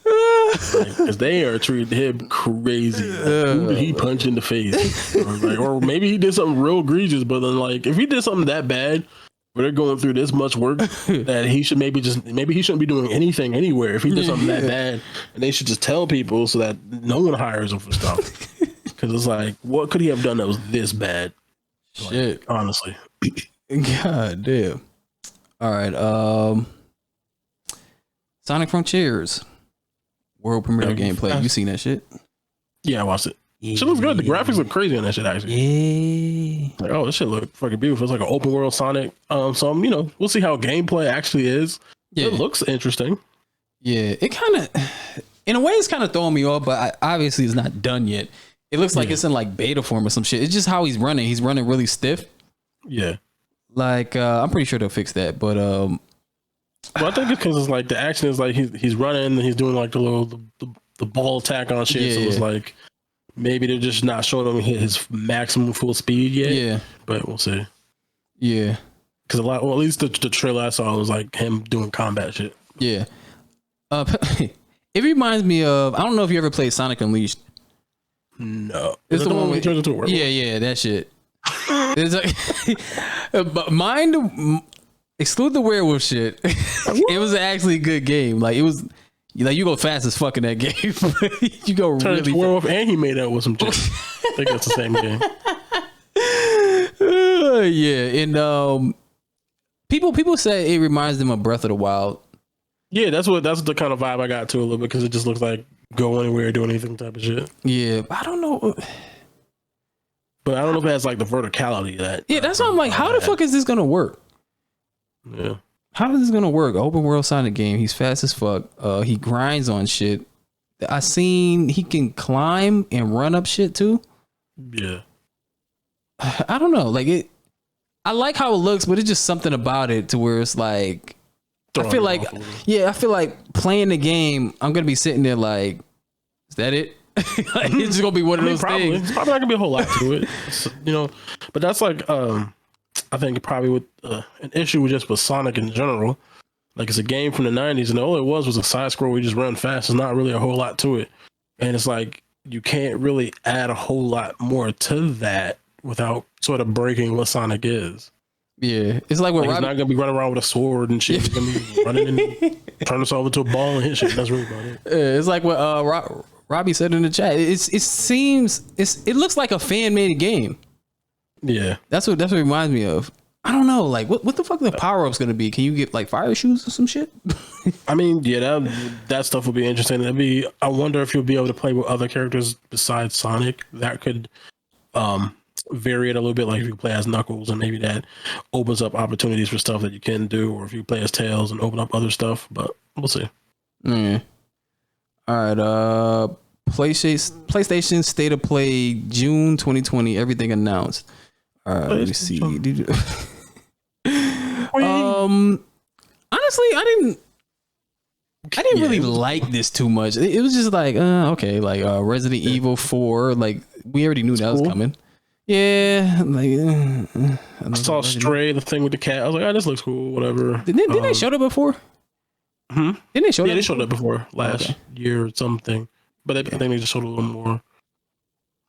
Because they are treating him crazy. Like, who did he punch in the face? Or maybe he did something real egregious. But then, like, if he did something that bad, But they're going through this much work that he should maybe he shouldn't be doing anything anywhere if he did something that bad, and they should just tell people so that no one hires him for stuff. Because it's like, what could he have done that was this bad? Shit, like, honestly. God damn. All right, Sonic Frontiers world premiere gameplay. You seen that shit? Yeah, I watched it. Shit looks good. The graphics look crazy on that shit, actually. Yeah. Like, oh, this shit look fucking beautiful. It's like an open world Sonic. So we'll see how gameplay actually is. Yeah. It looks interesting. Yeah, it kind of, in a way, it's kind of throwing me off, but obviously it's not done yet. It looks like it's in like beta form or some shit. It's just how he's running. He's running really stiff. Yeah. Like, I'm pretty sure they'll fix that, but well, I think it's because it's like the action is like he's running and he's doing like the little the ball attack on shit. Yeah, so it's like maybe they're just not showing him his maximum full speed yet. Yeah, but we'll see. Yeah, because at least the trailer I saw was like him doing combat shit. Yeah. It reminds me of, I don't know if you ever played Sonic Unleashed. No, it's the one where he turns into a werewolf. Yeah, that shit. It's like, but exclude the werewolf shit. It was actually a good game. Like it was, like you go fast as fuck in that game. You go Turn really into werewolf, and he made out with some chicks. I think it's the same game. Yeah, and people say it reminds them of Breath of the Wild. Yeah, that's the kind of vibe I got to a little bit because it just looks like go anywhere, do anything type of shit. Yeah, I don't know. But I don't know if it has like the verticality of that. Yeah, that's why I'm like, how the fuck is this gonna work? Yeah. How is this gonna work? Open world Sonic game. He's fast as fuck. He grinds on shit. I seen he can climb and run up shit too. Yeah. I don't know. Like it. I like how it looks, but it's just something about it to where it's like. I feel like playing the game, I'm gonna be sitting there like, is that it? Like, it's just gonna be one of those things. It's probably not gonna be a whole lot to it, but that's like, I think probably with an issue with Sonic in general. Like it's a game from the 90s, and all it was a side scroll where you just run fast. There's not really a whole lot to it, and it's like you can't really add a whole lot more to that without sort of breaking what Sonic is. Yeah, it's like what he's not gonna be running around with a sword and shit. He's gonna be running and turn himself into a ball and hit shit. That's really about it. It's like what Robbie said in the chat. It looks like a fan made game. Yeah, that's what it reminds me of. I don't know, like what the fuck the power up's gonna be? Can you get like fire shoes or some shit? I mean, yeah, that stuff will be interesting. I wonder if you'll be able to play with other characters besides Sonic. That could vary it a little bit, like if you play as Knuckles, and maybe that opens up opportunities for stuff that you can do, or if you play as Tails and open up other stuff, but we'll see. All right, PlayStation State of Play June 2020, everything announced. All right, let me see. Honestly, I didn't really like this too much. It was just like okay, like Resident Evil 4, like we already knew that was coming. Yeah, like I saw Stray, the thing with the cat. I was like, oh, this looks cool, whatever. Didn't they show that before? Didn't they show that? Yeah, they showed that before last year or something. But I think they just showed a little more.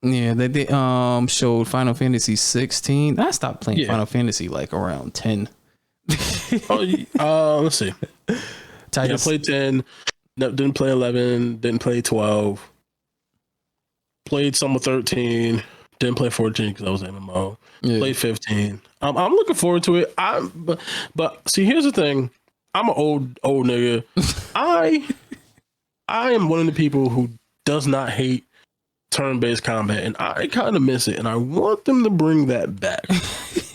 Yeah, they showed Final Fantasy 16. I stopped playing Final Fantasy like around 10. Let's see. I played 10, didn't play 11, didn't play 12. Played some of 13. Didn't play 14 because I was MMO. Yeah. Played 15. I'm looking forward to it. But see, here's the thing. I'm an old nigga. I am one of the people who does not hate turn-based combat, and I kind of miss it, and I want them to bring that back.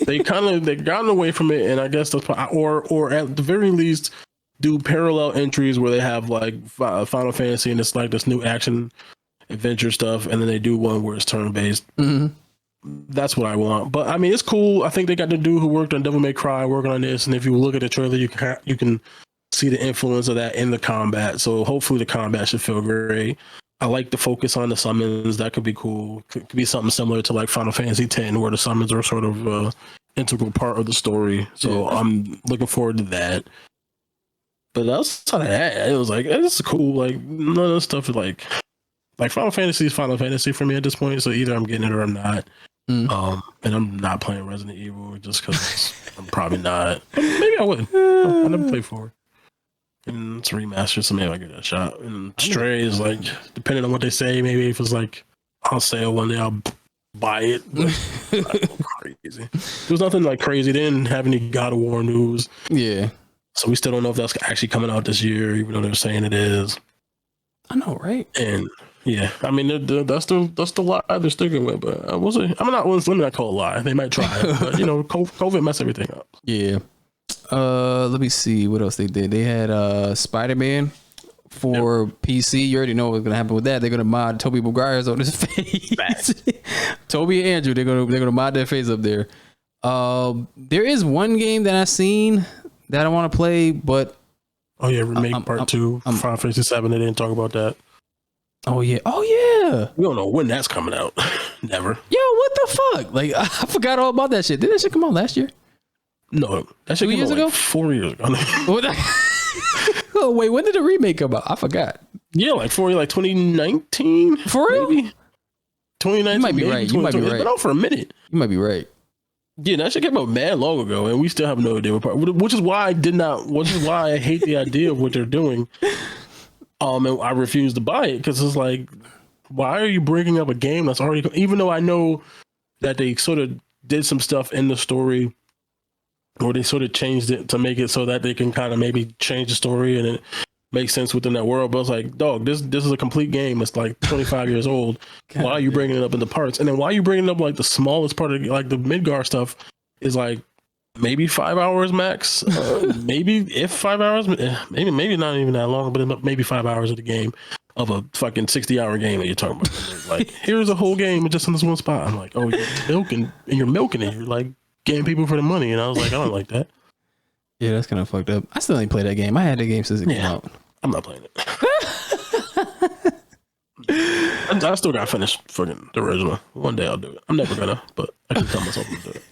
They've gotten away from it, and I guess that's or at the very least do parallel entries where they have like Final Fantasy and it's like this new action adventure stuff, and then they do one where it's turn-based. That's what I want. But I mean, it's cool. I think they got the dude who worked on Devil May Cry working on this, and if you look at the trailer, you can see the influence of that in the combat. So hopefully the combat should feel great. I like the focus on the summons. That could be cool. Could be something similar to like Final Fantasy X, where the summons are sort of an integral part of the story. So I'm looking forward to that. But outside of that, it was like, it's cool. Like none of this stuff is like Final Fantasy is Final Fantasy for me at this point. So either I'm getting it or I'm not. And I'm not playing Resident Evil just because I'm probably not. Maybe I would. I never played 4. And it's remastered, so maybe I give it a shot. And Stray is like, depending on what they say, maybe if it's like on sale one day, I'll buy it. But crazy. There's nothing like crazy. They didn't have any God of War news. Yeah. So we still don't know if that's actually coming out this year, even though they're saying it is. I know, right? And yeah, I mean that's the lie they're sticking with. But let me not call it a lie. They might try it, but COVID messed everything up. Yeah. Let me see what else they did. They had Spider-Man for PC. You already know what's gonna happen with that. They're gonna mod Tobey Maguire's on his face. Toby and Andrew, they're gonna mod their face up there. There is one game that I've seen that I want to play, but remake part 2, Final Fantasy 7. They didn't talk about that. Oh yeah. We don't know when that's coming out. Never. Yo, what the fuck? Like, I forgot all about that shit. Did that shit come out last year? No, that shit came out like 4 years ago. Oh wait, when did the remake come out? I forgot. Yeah, like 2019. For real? Maybe 2019. You might be right. You might be right. It's been out for a minute. You might be right. Yeah, that shit came out mad long ago, and we still have no idea what part. Which is why I hate the idea of what they're doing. And I refuse to buy it because it's like, why are you bringing up a game that's already? Even though I know that they sort of did some stuff in the story, or they sort of changed it to make it so that they can kind of maybe change the story and it makes sense within that world. But it's like, dog, this is a complete game. It's like 25 years old. God, why are you bringing it up in the parts? And then why are you bringing up like the smallest part of like the Midgar stuff is like maybe 5 hours max. Maybe if 5 hours, maybe not even that long, but maybe 5 hours of the game of a fucking 60-hour game that you're talking about. Like, here's a whole game just in this one spot. I'm like, oh, you're milking it. You're like getting people for the money. And I was like, I don't like that. Yeah, that's kind of fucked up. I still ain't played that game. I had that game since it came out. I'm not playing it. I still gotta finish fucking the original. One day I'll do it. I'm never gonna, but I can tell myself to do it.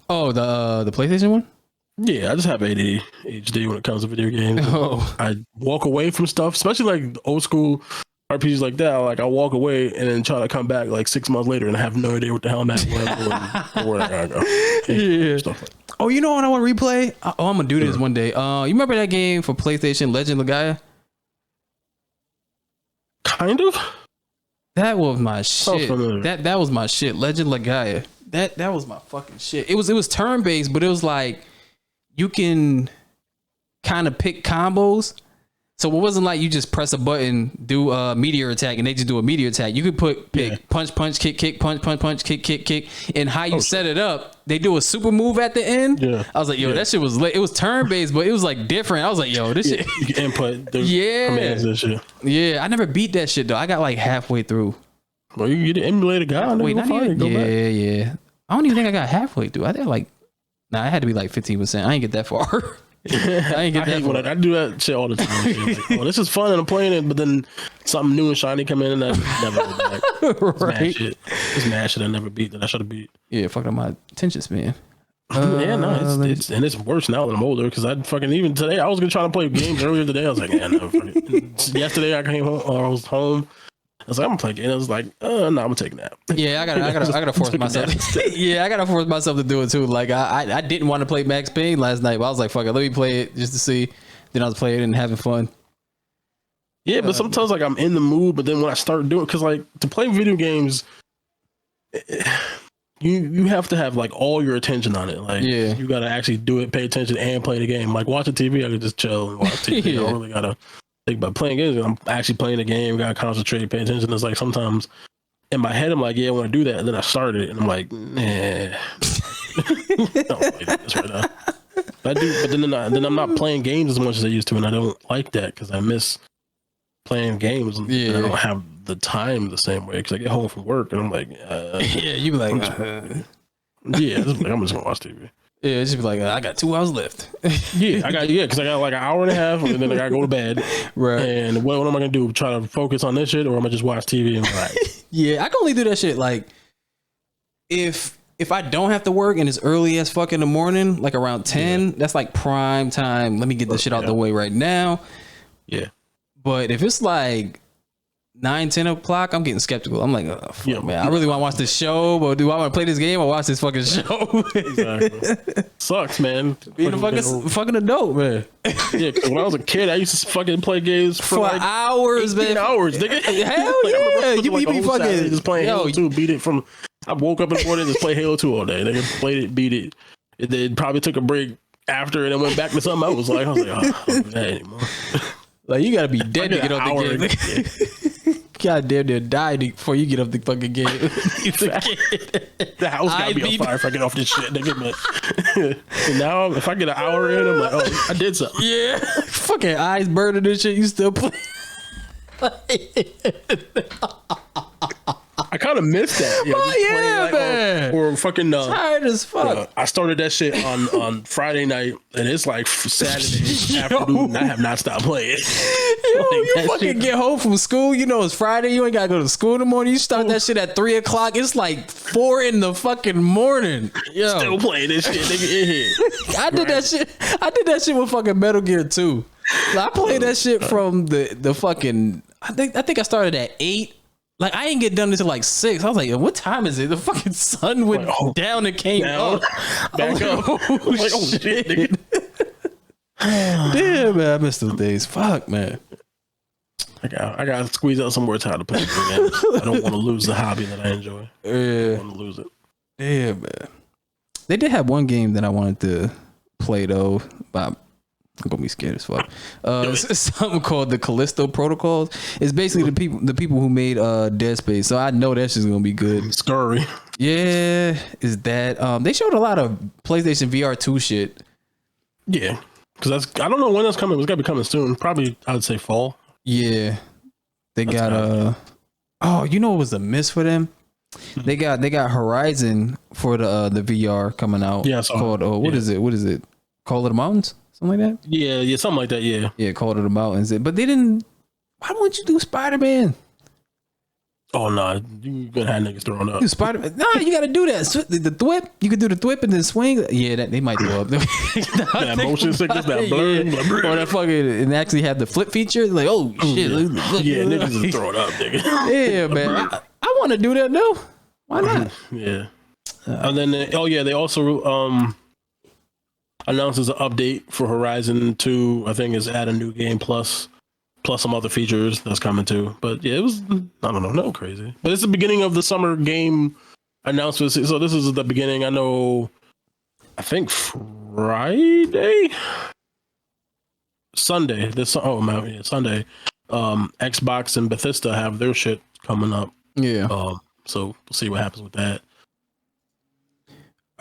Oh, the PlayStation one? Yeah, I just have ADHD when it comes to video games. Oh. I walk away from stuff, especially like old school RPGs like that. Like I walk away and then try to come back like 6 months later and I have no idea what the hell I'm at, where I gotta go. Yeah. Stuff like that. Oh, you know what I want to replay? Oh, I'm gonna do this one day. You remember that game for PlayStation, Legend of Gaia? Kind of. That was my shit. That was my shit. Legend of Gaia. That was my fucking shit. It was turn based, but it was like you can kind of pick combos. So it wasn't like you just press a button, do a meteor attack, and they just do a meteor attack. You could pick punch, kick, punch, kick, and how you set it up. They do a super move at the end. Yeah. I was like, yo, that shit was lit. It was turn based, but it was like different. I was like, yo, this shit. You can input the commands and shit. Yeah, I never beat that shit though. I got like halfway through. Well, you get the emulator guy. Wait, not even. Yeah. I don't even think I got halfway through. I think I had to be like 15%. I ain't get that far. I do that shit all the time. Like, oh, this is fun and I'm playing it, but then something new and shiny come in and I never go back. Right. It's mad shit I never beat that I should have beat. Yeah, fucked up my attention span. It's worse now that I'm older because I fucking even today I was gonna try to play games earlier today. I was like, yeah, no. Yesterday I came home, or I was home. I was like, I'm gonna play a game. I was like, no, I'm gonna take a nap. Yeah, I gotta force myself. I gotta force myself to do it too. Like I didn't want to play Max Payne last night, but I was like, fuck it, let me play it just to see. Then I was playing it and having fun. Yeah, but sometimes like I'm in the mood, but then when I start doing, because like to play video games, you have to have like all your attention on it. Like you gotta actually do it, pay attention, and play the game. Like watching TV, I could just chill and watch TV. I don't really gotta think about playing games. I'm actually playing the game, gotta concentrate, pay attention. It's like sometimes in my head I'm like, yeah, I want to do that, and then I start it and I'm like, nah. I don't play this right now. I do, but then I'm not playing games as much as I used to, and I don't like that because I miss playing games and I don't have the time the same way because I get home from work and I'm like, you be like, I'm just gonna watch TV. Yeah, it's just be like, I got 2 hours left. because I got like an hour and a half, and then I gotta go to bed. Right. And what am I gonna do? Try to focus on this shit, or am I just watch TV and relax? Yeah, I can only do that shit like if I don't have to work and it's early as fuck in the morning, like around 10. That's like prime time. Let me get this shit out the way right now. Yeah. But if it's like 9-10 o'clock, I'm getting skeptical. I'm like, oh, fuck, man, I really want to watch this show, but do I want to play this game or watch this fucking show? Exactly. Sucks, man. Being a fucking adult, man. Yeah, because when I was a kid, I used to fucking play games for like hours, man. Hours, nigga. Hell yeah. You be fucking just playing Halo 2, beat it from. I woke up in the morning and just play Halo 2 all day. Nigga played it, beat it. And then probably took a break after and then went back to something else. I was like, oh, I don't do that anymore. Like, you gotta be dead to get off the game. God damn near die before you get off the fucking game. The house gotta be on fire if I get off this shit, nigga. But and now, if I get an hour in, I'm like, oh, I did something. Yeah. Fucking eyes burning and shit. You still play. I kind of missed that. Man. Or fucking tired as fuck. I started that shit on Friday night, and it's like Saturday afternoon, and I have not stopped playing. You fucking get home from school. You know it's Friday. You ain't gotta go to school in the morning. You start that shit at 3 o'clock. It's like 4 in the fuccking morning. Yo. Still playing this shit, nigga. In here. I did that shit. I did that shit with fucking Metal Gear 2. I played that shit from the fucking. I think I started at 8. Like, I ain't get done until like 6. I was like, what time is it? The fucking sun went down and came up. Back up. Like, oh shit, nigga. Damn, man, I missed those days. Fuck, man. I gotta squeeze out some more time to play games. I don't want to lose the hobby that I enjoy. Yeah. I don't want to lose it. Yeah, man. They did have one game that I wanted to play though, but I'm gonna be scared as fuck. It's something called the Callisto Protocols. It's basically the people who made Dead Space. So I know that shit's gonna be good. Scurry. Yeah, is that they showed a lot of PlayStation VR 2 shit. Yeah, because I don't know when that's coming. It's gotta be coming soon. Probably I would say fall. Yeah, they got oh, you know what was a miss for them? They got Horizon for the VR coming out. Yeah, called what is it? What is it? Call of the Mountains? Something like that? Yeah, something like that, yeah. Yeah, Call of the Mountains. But they didn't. Why wouldn't you do Spider-Man? Oh, no. You gonna have niggas throwing up. Do Spider-Man. No, you gotta do that. The thwip. You could do the thwip and then swing. Yeah, they might go up. That motion sickness, that blur. Yeah. Or that fucking, and actually have the flip feature. Like, oh, shit. Yeah, niggas is throwing up, nigga. Yeah, man. I want to do that, though. Why not? Yeah. And then, they also announces an update for Horizon 2. I think is add a new game plus some other features that's coming too. But yeah, it was, I don't know, no crazy. But it's the beginning of the summer game announcements. So this is the beginning. I know, I think Sunday. Sunday. Xbox and Bethesda have their shit coming up. Yeah. So we'll see what happens with that.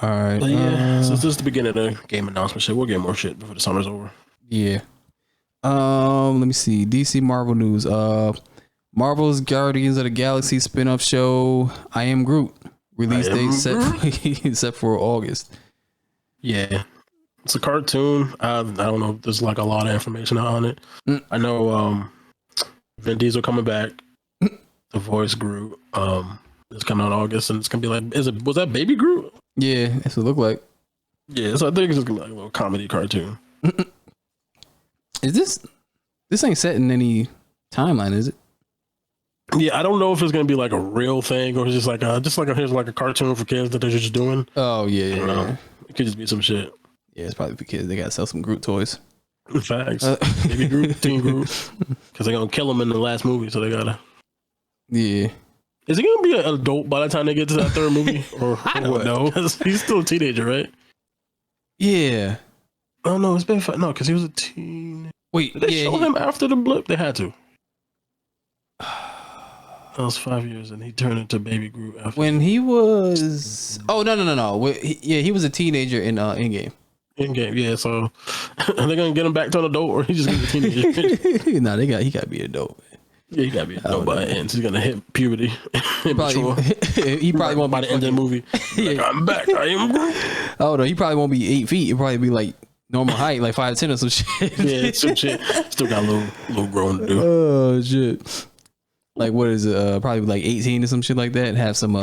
All right. But yeah, so this is the beginning of the game announcement shit. We'll get more shit before the summer's over. Yeah. Let me see. DC Marvel news. Marvel's Guardians of the Galaxy spin-off show I Am Groot. Release date set for August. Yeah. It's a cartoon. I don't know. There's like a lot of information on it. I know Vin Diesel coming back. The voice Groot. It's coming out in August, and it's gonna be like, was that Baby Groot? Yeah, that's what it looked like. Yeah, so I think it's just gonna be like a little comedy cartoon. Is this ain't set in any timeline, is it? Yeah, I don't know if it's gonna be like a real thing or just like here's like a cartoon for kids that they're just doing. Oh yeah. It could just be some shit. Yeah, it's probably for kids. They gotta sell some Groot toys. Facts. Baby Groot, Teen Groot, because they're gonna kill him in the last movie, so they gotta. Yeah. Is he gonna be an adult by the time they get to that third movie, or I don't know? Because he's still a teenager, right? Yeah. Oh no, it's been no, because he was a teen. Wait, did they show him after the blip? They had to. That was 5 years, and he turned into Baby Groot after. When he was, no. He was a teenager in Endgame. Endgame, yeah. So are they gonna get him back to an adult, or he just gonna be a teenager? Nah, he gotta be an adult. Yeah, he gotta be an adult by the end. He's gonna hit puberty. He probably won't by the end of the movie. Like, I'm back. I am Groot. Oh no, he probably won't be 8 feet. He'll probably be like normal height, like 5'10" or some shit. Yeah, some shit. Still got a little grown to do. Oh shit. Like what is it? Probably like 18 or some shit like that. Have some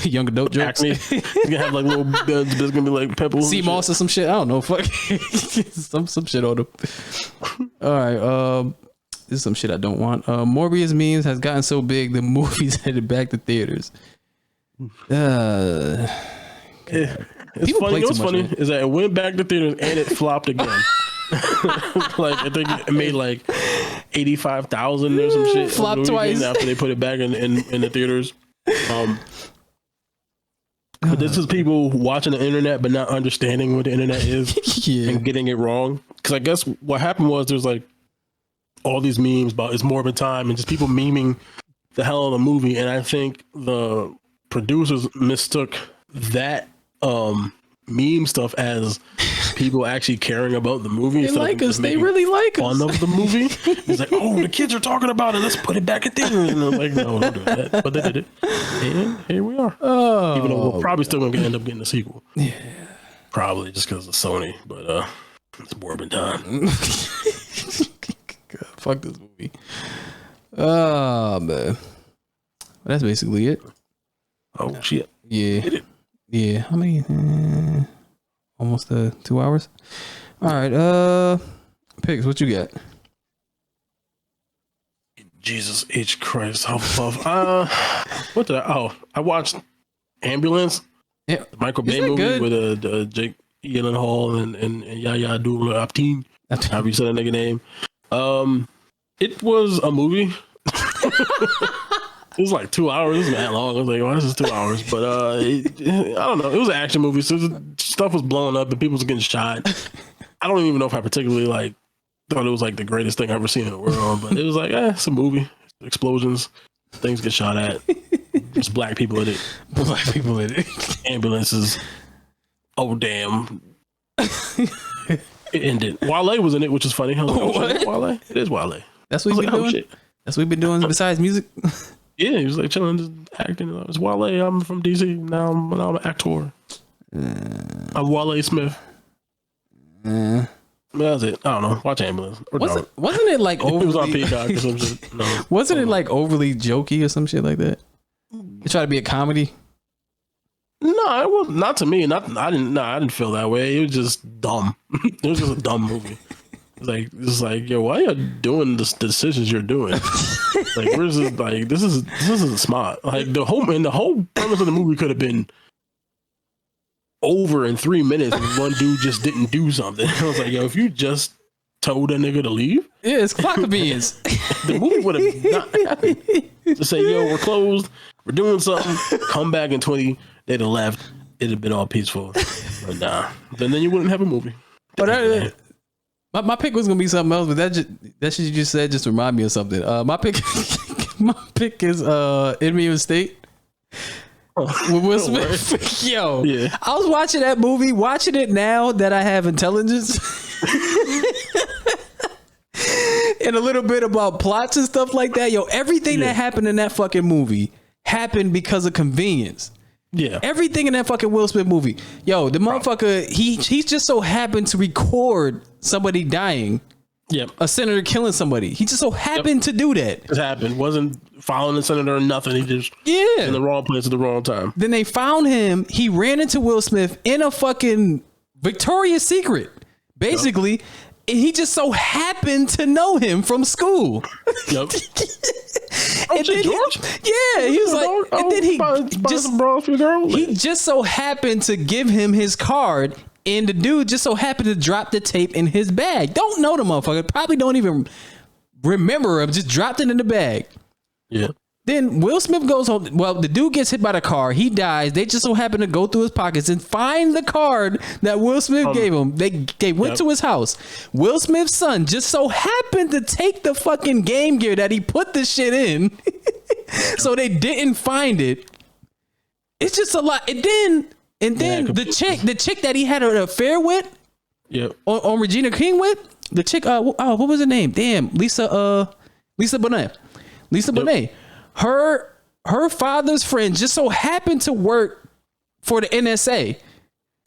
young adult jokes. He's gonna have like little guns. There's gonna be like pebbles. Sea moss or some shit. I don't know. Fuck. some shit on them. All right. This is some shit I don't want. Morbius memes has gotten so big the movie's headed back to theaters. It's funny. You know what's funny is that it went back to theaters and it flopped again. Like I think it made like 85,000 or some shit. Flopped twice after they put it back in the theaters. But this is people watching the internet but not understanding what the internet is and getting it wrong. Because I guess what happened was there's like all these memes about it's Morbid time and just people memeing the hell of the movie. And I think the producers mistook that meme stuff as people actually caring about the movie. They like us. They really like us. Fun of the movie. It's like, oh, the kids are talking about it. Let's put it back in theaters. And I'm like, no, don't do that. But they did it. And here we are. Oh, even though we're probably still going to end up getting a sequel. Yeah. Probably just because of Sony. But it's Morbid time. God, fuck this movie. Oh, man. That's basically it. Oh, shit. Yeah. Yeah. How many? Almost 2 hours. All right. Pigs, what you got? Jesus H Christ, how buff. What did I watched Ambulance. Yeah. The Michael Bay movie good? With Jake Gyllenhaal and Yahya Abdul-Mateen. However you said that nigga name. It was a movie. It was like 2 hours. It wasn't that long. I was like, "Why this is 2 hours?" But I don't know. It was an action movie, so stuff was blowing up and people was getting shot. I don't even know if I particularly thought it was like the greatest thing I've ever seen in the world, but it was like, it's a movie. Explosions, things get shot at. There's black people in it. Black people in it. Ambulances. Oh damn! It ended. Wale was in it, which is funny. I was like, what? Wale? It is Wale. That's what he's been doing. That's what we've been doing besides music. Yeah, he was like chilling, just acting. It's Wale. I'm from DC. Now I'm an actor. I'm Wale Smith. That's it. I don't know. Watch Ambulance. Wasn't it like overly? It was on Peacock or some shit. No. Wasn't it like overly jokey or some shit like that? It tried to be a comedy. No, it was not to me. I didn't feel that way. It was just dumb. It was just a dumb movie. It's like, yo, why are you doing the decisions you're doing? Like, where's this? Like, this isn't smart. Like the whole premise of the movie could have been over in 3 minutes if one dude just didn't do something. I was like, yo, if you just told that nigga to leave, yeah, it's clock convenience. The movie would have not happened. To say, yo, we're closed, we're doing something, come back in 20, they'd have left, it'd have been all peaceful. But nah, then you wouldn't have a movie. But my pick was gonna be something else, but that shit you just said just remind me of something. My pick is Enemy of the State. With Will Smith. Yo, yeah. I was watching that movie, watching it now that I have intelligence. And a little bit about plots and stuff like that. Yo, everything that happened in that fucking movie happened because of convenience. Yeah. Everything in that fucking Will Smith movie. Yo, the motherfucker, he just so happened to record somebody dying. Yep. A senator killing somebody. He just so happened to do that. It happened. Wasn't following the senator or nothing. He just in the wrong place at the wrong time. Then they found him. He ran into Will Smith in a fucking Victoria's Secret. Basically. Yep. And he just so happened to know him from school. Yep. And then George? He was like, and then he just so happened to give him his card, and the dude just so happened to drop the tape in his bag. Don't know the motherfucker. Probably don't even remember him. Just dropped it in the bag. Yeah. Then Will Smith goes home. Well, the dude gets hit by the car. He dies. They just so happen to go through his pockets and find the card that Will Smith gave him. They went to his house. Will Smith's son just so happened to take the fucking Game Gear that he put the shit in. So they didn't find it. It's just a lot. And then the chick that he had an affair with, on Regina King with, the chick, what was her name? Damn, Lisa Bonet. Lisa Bonet. Her father's friend just so happened to work for the NSA.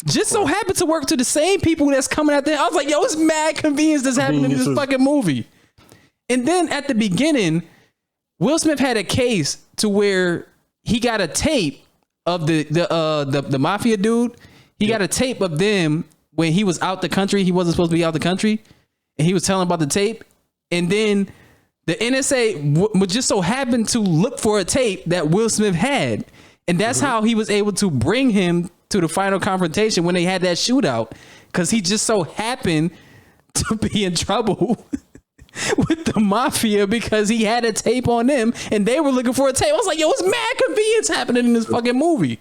Just so happened to work to the same people that's coming out there. I was like, yo, it's mad convenience that's happening in this fucking movie. And then at the beginning, Will Smith had a case to where he got a tape of the mafia dude. He got a tape of them when he was out the country. He wasn't supposed to be out the country. And he was telling about the tape. And then The NSA would just so happen to look for a tape that Will Smith had. And that's how he was able to bring him to the final confrontation when they had that shootout. Because he just so happened to be in trouble with the mafia because he had a tape on them and they were looking for a tape. I was like, yo, it's mad convenience happening in this fucking movie.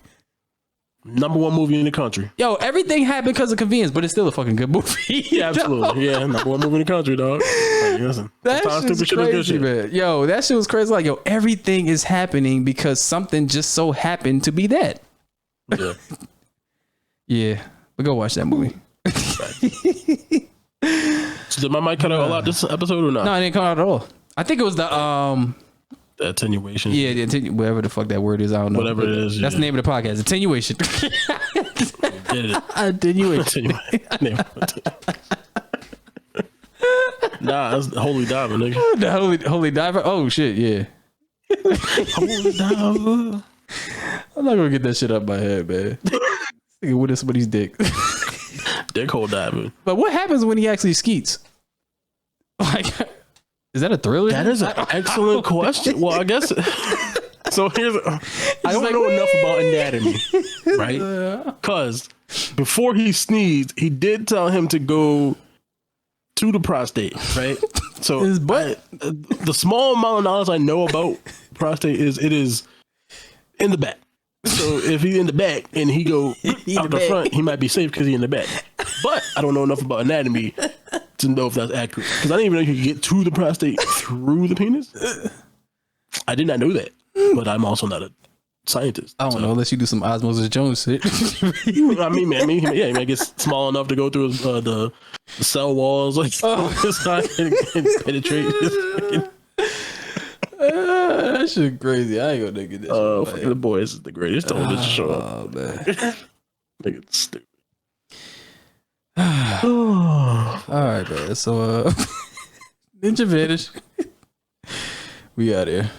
Number one movie in the country. Yo, everything happened because of convenience, but it's still a fucking good movie. Yeah, absolutely. Yeah, number one movie in the country, dog. Like, listen, that shit's crazy, man. Yo, that shit was crazy. Like, yo, everything is happening because something just so happened to be that. Yeah. Yeah, but go watch that movie. So did my mic cut out a lot this episode or not? No, it didn't come out at all. I think it was the attenuation. Yeah, the whatever the fuck that word is, I don't know. Whatever it is. That's the name of the podcast. Attenuation. Attenuation. Nah, that's Holy Diver, nigga. The Holy Diver? Oh shit, yeah. Holy Diver. I'm not gonna get that shit up my head, man. Nigga, what is somebody's dick? Dick hole diving. But what happens when he actually skeets? Like, is that a thriller? That is an excellent question. Well, I guess. So here's. I don't know enough about anatomy, right? Because before he sneezed, he did tell him to go to the prostate, right? So his butt. The small amount of knowledge I know about prostate is it is in the back. So if he's in the back and he go out the front, he might be safe because he's in the back. But I don't know enough about anatomy to know if that's accurate. Because I didn't even know you could get to the prostate through the penis. I did not know that. But I'm also not a scientist. I don't know unless you do some Osmosis Jones shit. I mean, he might get small enough to go through the cell walls, like and penetrate. That shit crazy. I ain't gonna get this. The boys is the greatest television show. Oh man, nigga, stupid. All right, man. So, Ninja Vanish. We out here.